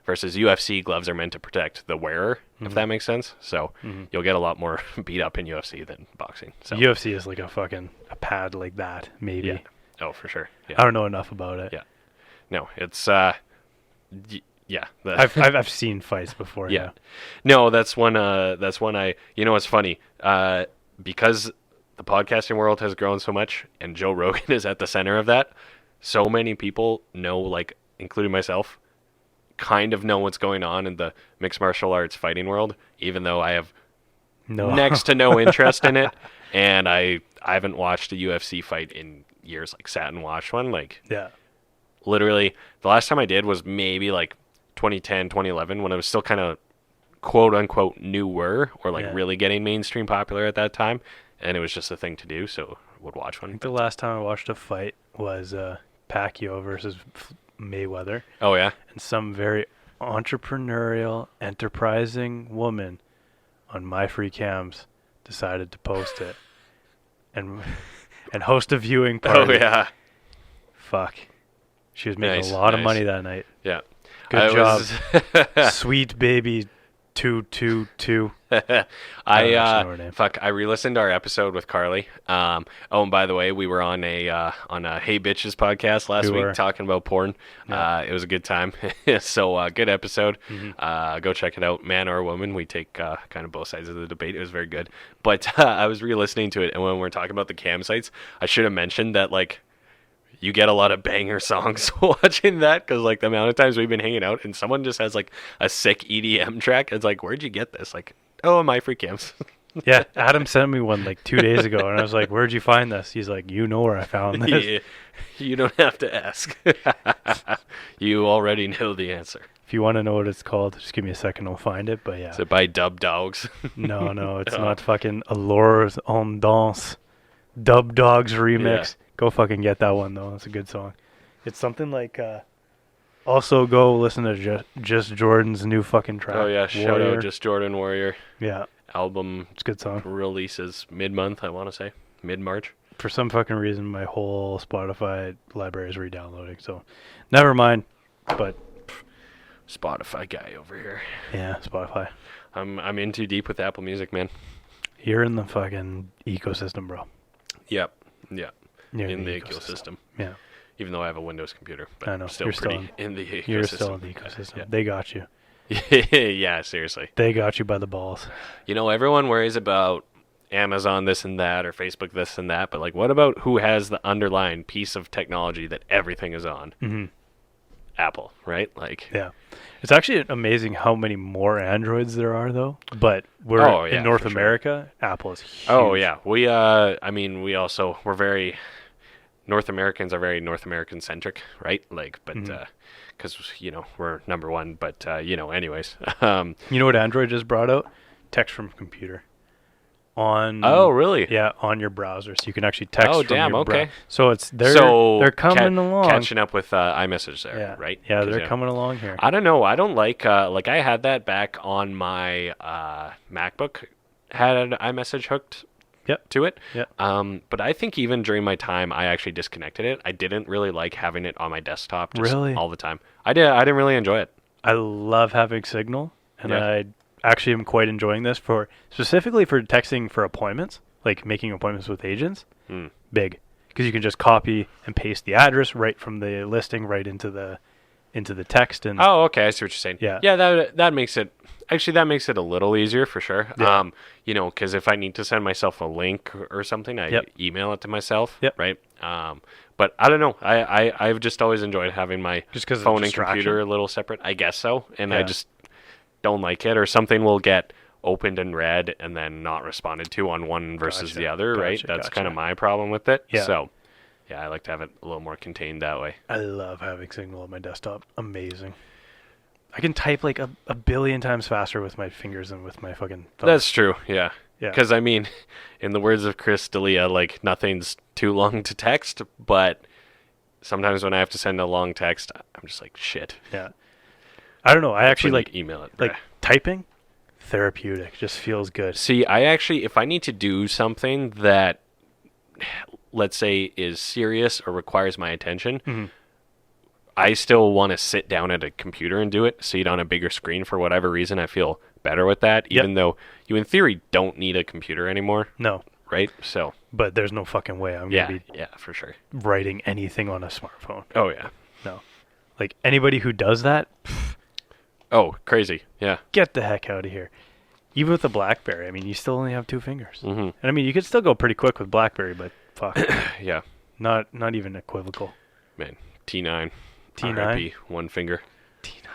Versus UFC gloves are meant to protect the wearer, if that makes sense. So you'll get a lot more beat up in UFC than boxing. So UFC is like a pad like that, maybe. yeah. Oh, for sure. Yeah. I don't know enough about it. Yeah. No, it's, yeah. I've seen fights before. Yeah. No, that's one I, you know, it's funny, because the podcasting world has grown so much and Joe Rogan is at the center of that. So many people know, like, including myself, kind of know what's going on in the mixed martial arts fighting world, even though I have No. next to no interest in it. And I haven't watched a UFC fight in years, like sat and watched one. Like, Yeah. literally, the last time I did was maybe like 2010, 2011, when I was still kind of quote unquote newer, or like Yeah. really getting mainstream popular at that time. And it was just a thing to do, so I would watch I one. think the last time I watched a fight was Pacquiao versus Mayweather, Oh, yeah? and some very entrepreneurial, enterprising woman on My Free Cams decided to post it and host a viewing party. Oh, yeah. Fuck. She was making Nice, a lot of nice. money that night. Yeah. Good job. was- Sweet baby 222. I know her name. I re-listened to our episode with Carly. Oh, and by the way, we were on a Hey Bitches podcast last We week were. talking about porn. Yeah. It was a good time. So good episode. Go check it out, man or woman. We take kind of both sides of the debate. It was very good. But I was re-listening to it, and when we were talking about the cam sites, I should have mentioned that like you get a lot of banger songs watching that, because like the amount of times we've been hanging out and someone just has like a sick EDM track. It's like, where'd you get this? Like, oh, My Free Cams. Yeah, Adam sent me one like 2 days ago, and I was like, "Where'd you find this?" He's like, "You know where I found this." Yeah, you don't have to ask. You already know the answer. If you want to know what it's called, just give me a second. I'll find it. But yeah, Is it by Dub Dogs? no, it's Oh. not fucking Allures en Danse, Dub Dogs remix. Yeah. Go fucking get that one though. It's a good song. It's something like. Also, go listen to Just Jordan's new fucking track. Oh yeah, shout Warrior. out Just Jordan Warrior. Yeah, Album it's a good song. releases mid-month, I want to say. Mid-March. For some fucking reason, my whole Spotify library is re-downloading. So, never mind. But Spotify guy over here. yeah, Spotify. I'm in too deep with Apple Music, man. You're in the fucking ecosystem, bro. Yep. Yeah. You're In the ecosystem. Yeah. Even though I have a Windows computer, but I know. still You're pretty in the ecosystem. You're still in the ecosystem. Yeah. They got you. Yeah, seriously. They got you by the balls. You know, everyone worries about Amazon this and that or Facebook this and that, but like, what about who has the underlying piece of technology that everything is on? Mm-hmm. Apple, right? Like, yeah, it's actually amazing how many more Androids there are, though. But we're in North America. Sure. Apple is huge. Oh yeah, we're very North Americans are very North American centric, right? Like, but because we're number one. But anyways, you know what Android just brought out? Text from computer. Oh really? Yeah, on your browser, so you can actually text. Oh from damn! your Okay. So they're coming along, catching up with iMessage there, right? Yeah, they're coming along here. I don't know. I don't like I had that back on my MacBook, had an iMessage hooked. To it. But I think even during my time, I actually disconnected it. I didn't really like having it on my desktop just all the time. I didn't really enjoy it. I love having Signal, and I actually am quite enjoying this specifically for texting for appointments, like making appointments with agents. Big, because you can just copy and paste the address right from the listing right into the text. And oh, okay, I see what you're saying. Yeah, that makes it. Actually, that makes it a little easier for sure. Yeah. Because if I need to send myself a link or something, I email it to myself, right? But I don't know. I've just always enjoyed having my phone and computer a little separate. I guess so. And I just don't like it. Or something will get opened and read and then not responded to on one versus the other, right? That's kind of my problem with it. Yeah. So, yeah, I like to have it a little more contained that way. I love having Signal on my desktop. Amazing. I can type like a billion times faster with my fingers than with my fucking thumb. That's true, yeah. Because, I mean, in the words of Chris D'Elia, like, nothing's too long to text, but sometimes when I have to send a long text, I'm just like, shit. Yeah. I don't know. I actually like email it. Like, typing, therapeutic. Just feels good. See, I actually, if I need to do something that, let's say, is serious or requires my attention, I still want to sit down at a computer and do it, see it on a bigger screen for whatever reason. I feel better with that, even though you, in theory, don't need a computer anymore. No. Right? So. But there's no fucking way I'm going to be for sure. writing anything on a smartphone. Oh, yeah. No. Like, anybody who does that, oh, crazy. Yeah. Get the heck out of here. Even with the BlackBerry, I mean, you still only have 2 fingers. And I mean, you could still go pretty quick with BlackBerry, but fuck. Yeah. Not even equivocal. Man, T9. T9? RIP, one finger. T9.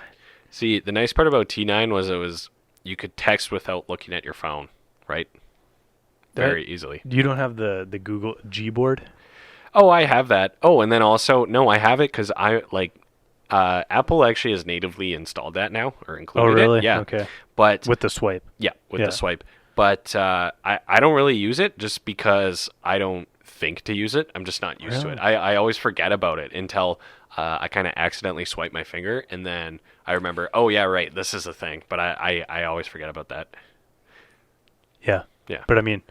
See, the nice part about T9 was you could text without looking at your phone, right? Very easily. You don't have the Google Gboard? Oh, I have that. Oh, and then also, no, I have it because Apple actually has natively installed that now, or included it. Oh, really? It. Yeah. Okay. But with the swipe. Yeah, with the swipe. But I don't really use it just because I don't think to use it. I'm just not used to it. I always forget about it until I kind of accidentally swipe my finger, and then I remember, oh, yeah, right, this is a thing. But I always forget about that. Yeah. Yeah. But I mean...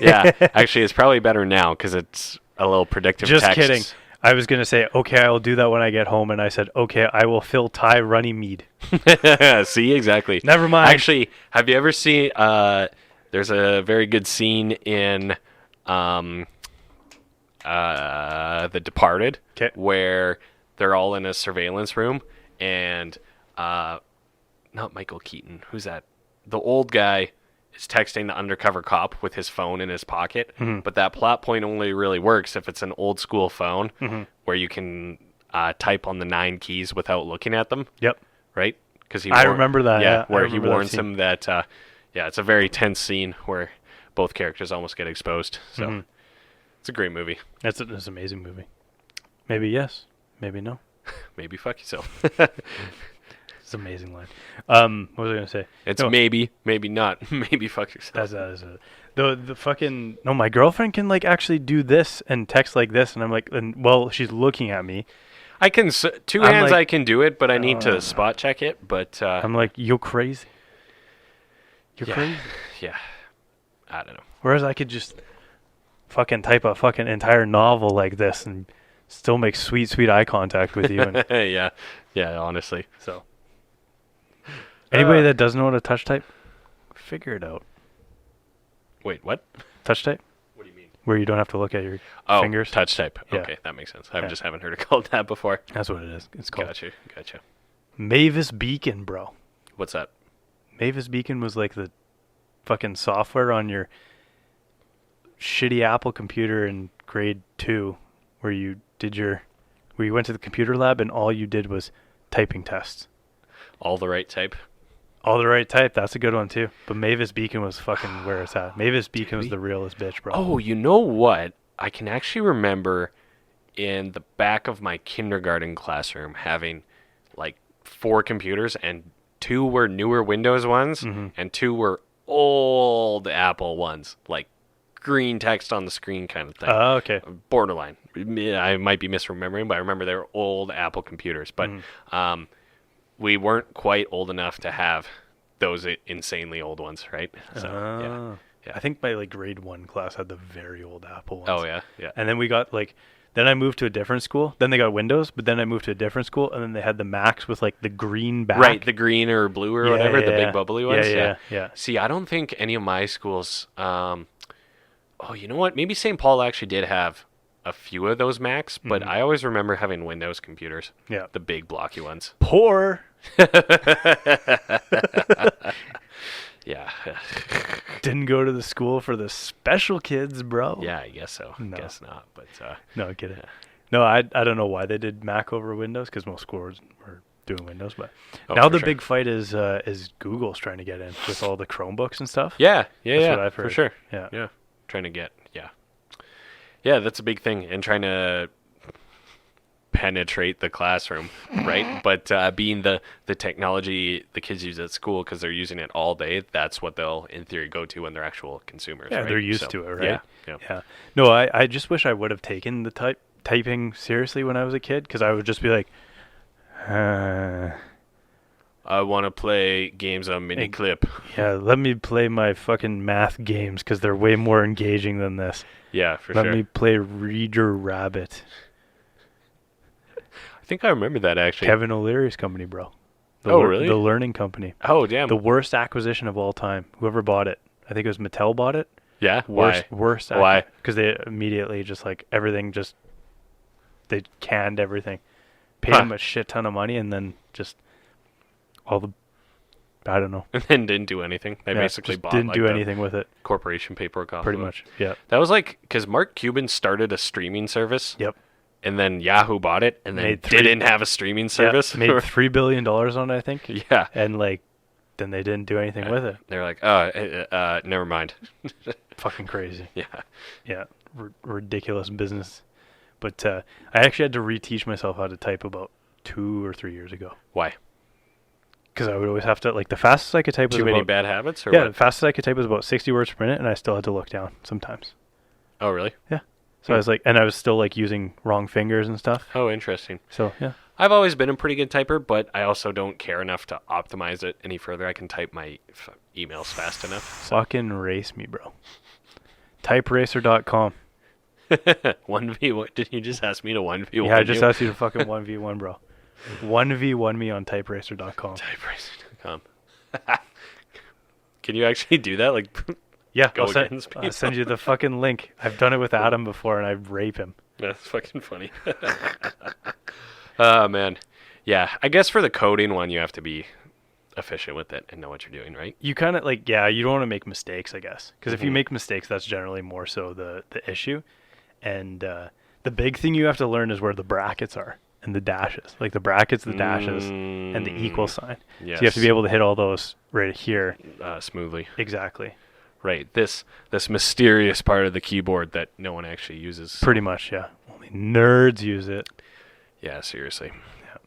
yeah, actually, it's probably better now because it's a little predictive text. Just kidding. I was going to say, okay, I will do that when I get home. And I said, okay, I will fill Thai runny mead. See, exactly. Never mind. Actually, have you ever seen, there's a very good scene in The Departed where they're all in a surveillance room and not Michael Keaton. Who's that? The old guy is texting the undercover cop with his phone in his pocket, but that plot point only really works if it's an old school phone where you can type on the 9 keys without looking at them. Yep. Right? Because I remember that. Yeah, where he warns him that, it's a very tense scene where both characters almost get exposed. So it's a great movie. It's an amazing movie. Maybe yes, maybe no. Maybe fuck yourself. It's an amazing line. What was I gonna say? It's maybe not. Maybe fuck yourself. That's the fucking no. My girlfriend can like actually do this and text like this, and I'm like, well, she's looking at me. I can two hands. Like, I can do it, but I need to spot check it. But I'm like, you're crazy. You're crazy. Yeah. I don't know. Whereas I could just fucking type a fucking entire novel like this and still make sweet eye contact with you. And yeah. Honestly, so. Anybody that doesn't know how to touch type, figure it out. Wait, what? Touch type? What do you mean? where you don't have to look at your fingers. Touch type. Yeah. Okay, that makes sense. I just haven't heard it called that before. That's what it is. It's called. Gotcha. Mavis Beacon, bro. What's that? Mavis Beacon was like the fucking software on your shitty Apple computer in grade 2 where you went to the computer lab and all you did was typing tests. All the right type? All the right type. That's a good one too. But Mavis Beacon was fucking where it's at. Mavis Beacon was the realest bitch, bro. Oh, you know what? I can actually remember in the back of my kindergarten classroom having like 4 computers, and 2 were newer Windows ones and 2 were old Apple ones, like green text on the screen kind of thing. Oh, okay. Borderline. I might be misremembering, but I remember they were old Apple computers. But we weren't quite old enough to have those insanely old ones, right? So, yeah. I think my like grade 1 class had the very old Apple ones. Oh, yeah. And then we got like, then I moved to a different school. Then they got Windows, but then I moved to a different school, and then they had the Macs with like the green back. Right, the green or blue or whatever, the big bubbly ones. Yeah. See, I don't think any of my schools. Oh, you know what? Maybe St. Paul actually did have a few of those Macs, but I always remember having Windows computers. Yeah, the big blocky ones. Poor. Yeah. Didn't go to the school for the special kids, bro. Yeah, I guess so. No. Guess not, but no kidding. Yeah. No, I don't know why they did Mac over Windows, because most schools were doing Windows, but now the big fight is Google's trying to get in with all the Chromebooks and stuff. That's what I've heard. For sure. Yeah. Trying to get yeah, that's a big thing, and trying to penetrate the classroom, right? But being the technology the kids use at school because they're using it all day, that's what they'll in theory go to when they're actual consumers. Yeah, right? they're used to it, right? Yeah. No, I just wish I would have taken the typing seriously when I was a kid, because I would just be like, I want to play games on mini clip. Yeah, let me play my fucking math games because they're way more engaging than this. Yeah, for sure. Let me play Reader Rabbit. I think I remember that actually. Kevin O'Leary's company, bro. Really? The Learning Company. Oh, damn. The worst acquisition of all time. Whoever bought it. I think it was Mattel bought it. Yeah? Worst. Why? Because they immediately just like everything they canned everything. Paid them a shit ton of money, and then just all the, I don't know. And then didn't do anything. They basically bought didn't do anything with it. Corporation paperwork off Pretty of it. much, yeah. That was like, because Mark Cuban started a streaming service. Yep. And then Yahoo bought it, and then didn't have a streaming service. Made $3 billion on it, I think. Yeah. And like, then they didn't do anything with it. They're like, never mind. Fucking crazy. Yeah. Yeah. Ridiculous business. But I actually had to reteach myself how to type about 2 or 3 years ago. Why? Because I would always have to, like, the fastest I could type was Too many bad habits? Or yeah, what? the fastest I could type was about 60 words per minute, and I still had to look down sometimes. Oh, really? Yeah. So I was like, and I was still like using wrong fingers and stuff. Oh, interesting. So, yeah. I've always been a pretty good typer, but I also don't care enough to optimize it any further. I can type my emails fast enough. So. Fucking race me, bro. Typeracer.com. 1v1. Did you just ask me to 1v1? Yeah, I just asked you to fucking 1v1, bro. 1v1 me on typeracer.com. Typeracer.com. Can you actually do that? Like, yeah, I'll send you the fucking link. I've done it with Adam before, and I rape him. That's fucking funny. Oh, man. Yeah, I guess for the coding one, you have to be efficient with it and know what you're doing, right? You kind of like, yeah, you don't want to make mistakes, I guess. Because if you make mistakes, that's generally more so the issue. And the big thing you have to learn is where the brackets are and the dashes. Like the brackets, the dashes, and the equal sign. Yes. So you have to be able to hit all those right here. Smoothly. Exactly. Right. This mysterious part of the keyboard that no one actually uses. Pretty much, yeah. Only nerds use it. Yeah, seriously. Yeah.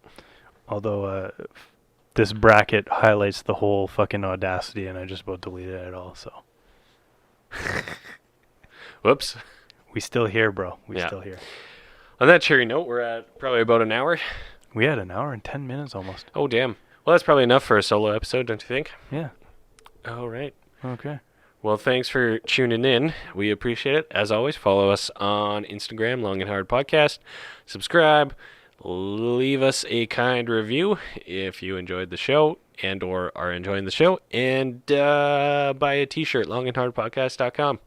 Although this bracket highlights the whole fucking Audacity, and I just about deleted it all, so. Whoops. We still here, bro. We still here. On that cheery note, we're at probably about an hour. We had an hour and 10 minutes almost. Oh, damn. Well, that's probably enough for a solo episode, don't you think? Yeah. All right. Okay. Well, thanks for tuning in. We appreciate it. As always, follow us on Instagram, Long and Hard Podcast. Subscribe. Leave us a kind review if you enjoyed the show and or are enjoying the show. And buy a t-shirt, longandhardpodcast.com.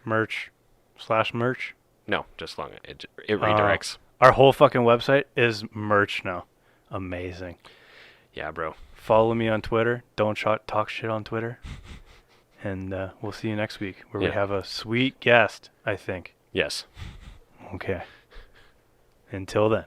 Merch. /merch? No, just long. It redirects. Our whole fucking website is merch now. Amazing. Yeah, bro. Follow me on Twitter. Don't talk shit on Twitter. And we'll see you next week where we have a sweet guest, I think. Yes. Okay. Until then.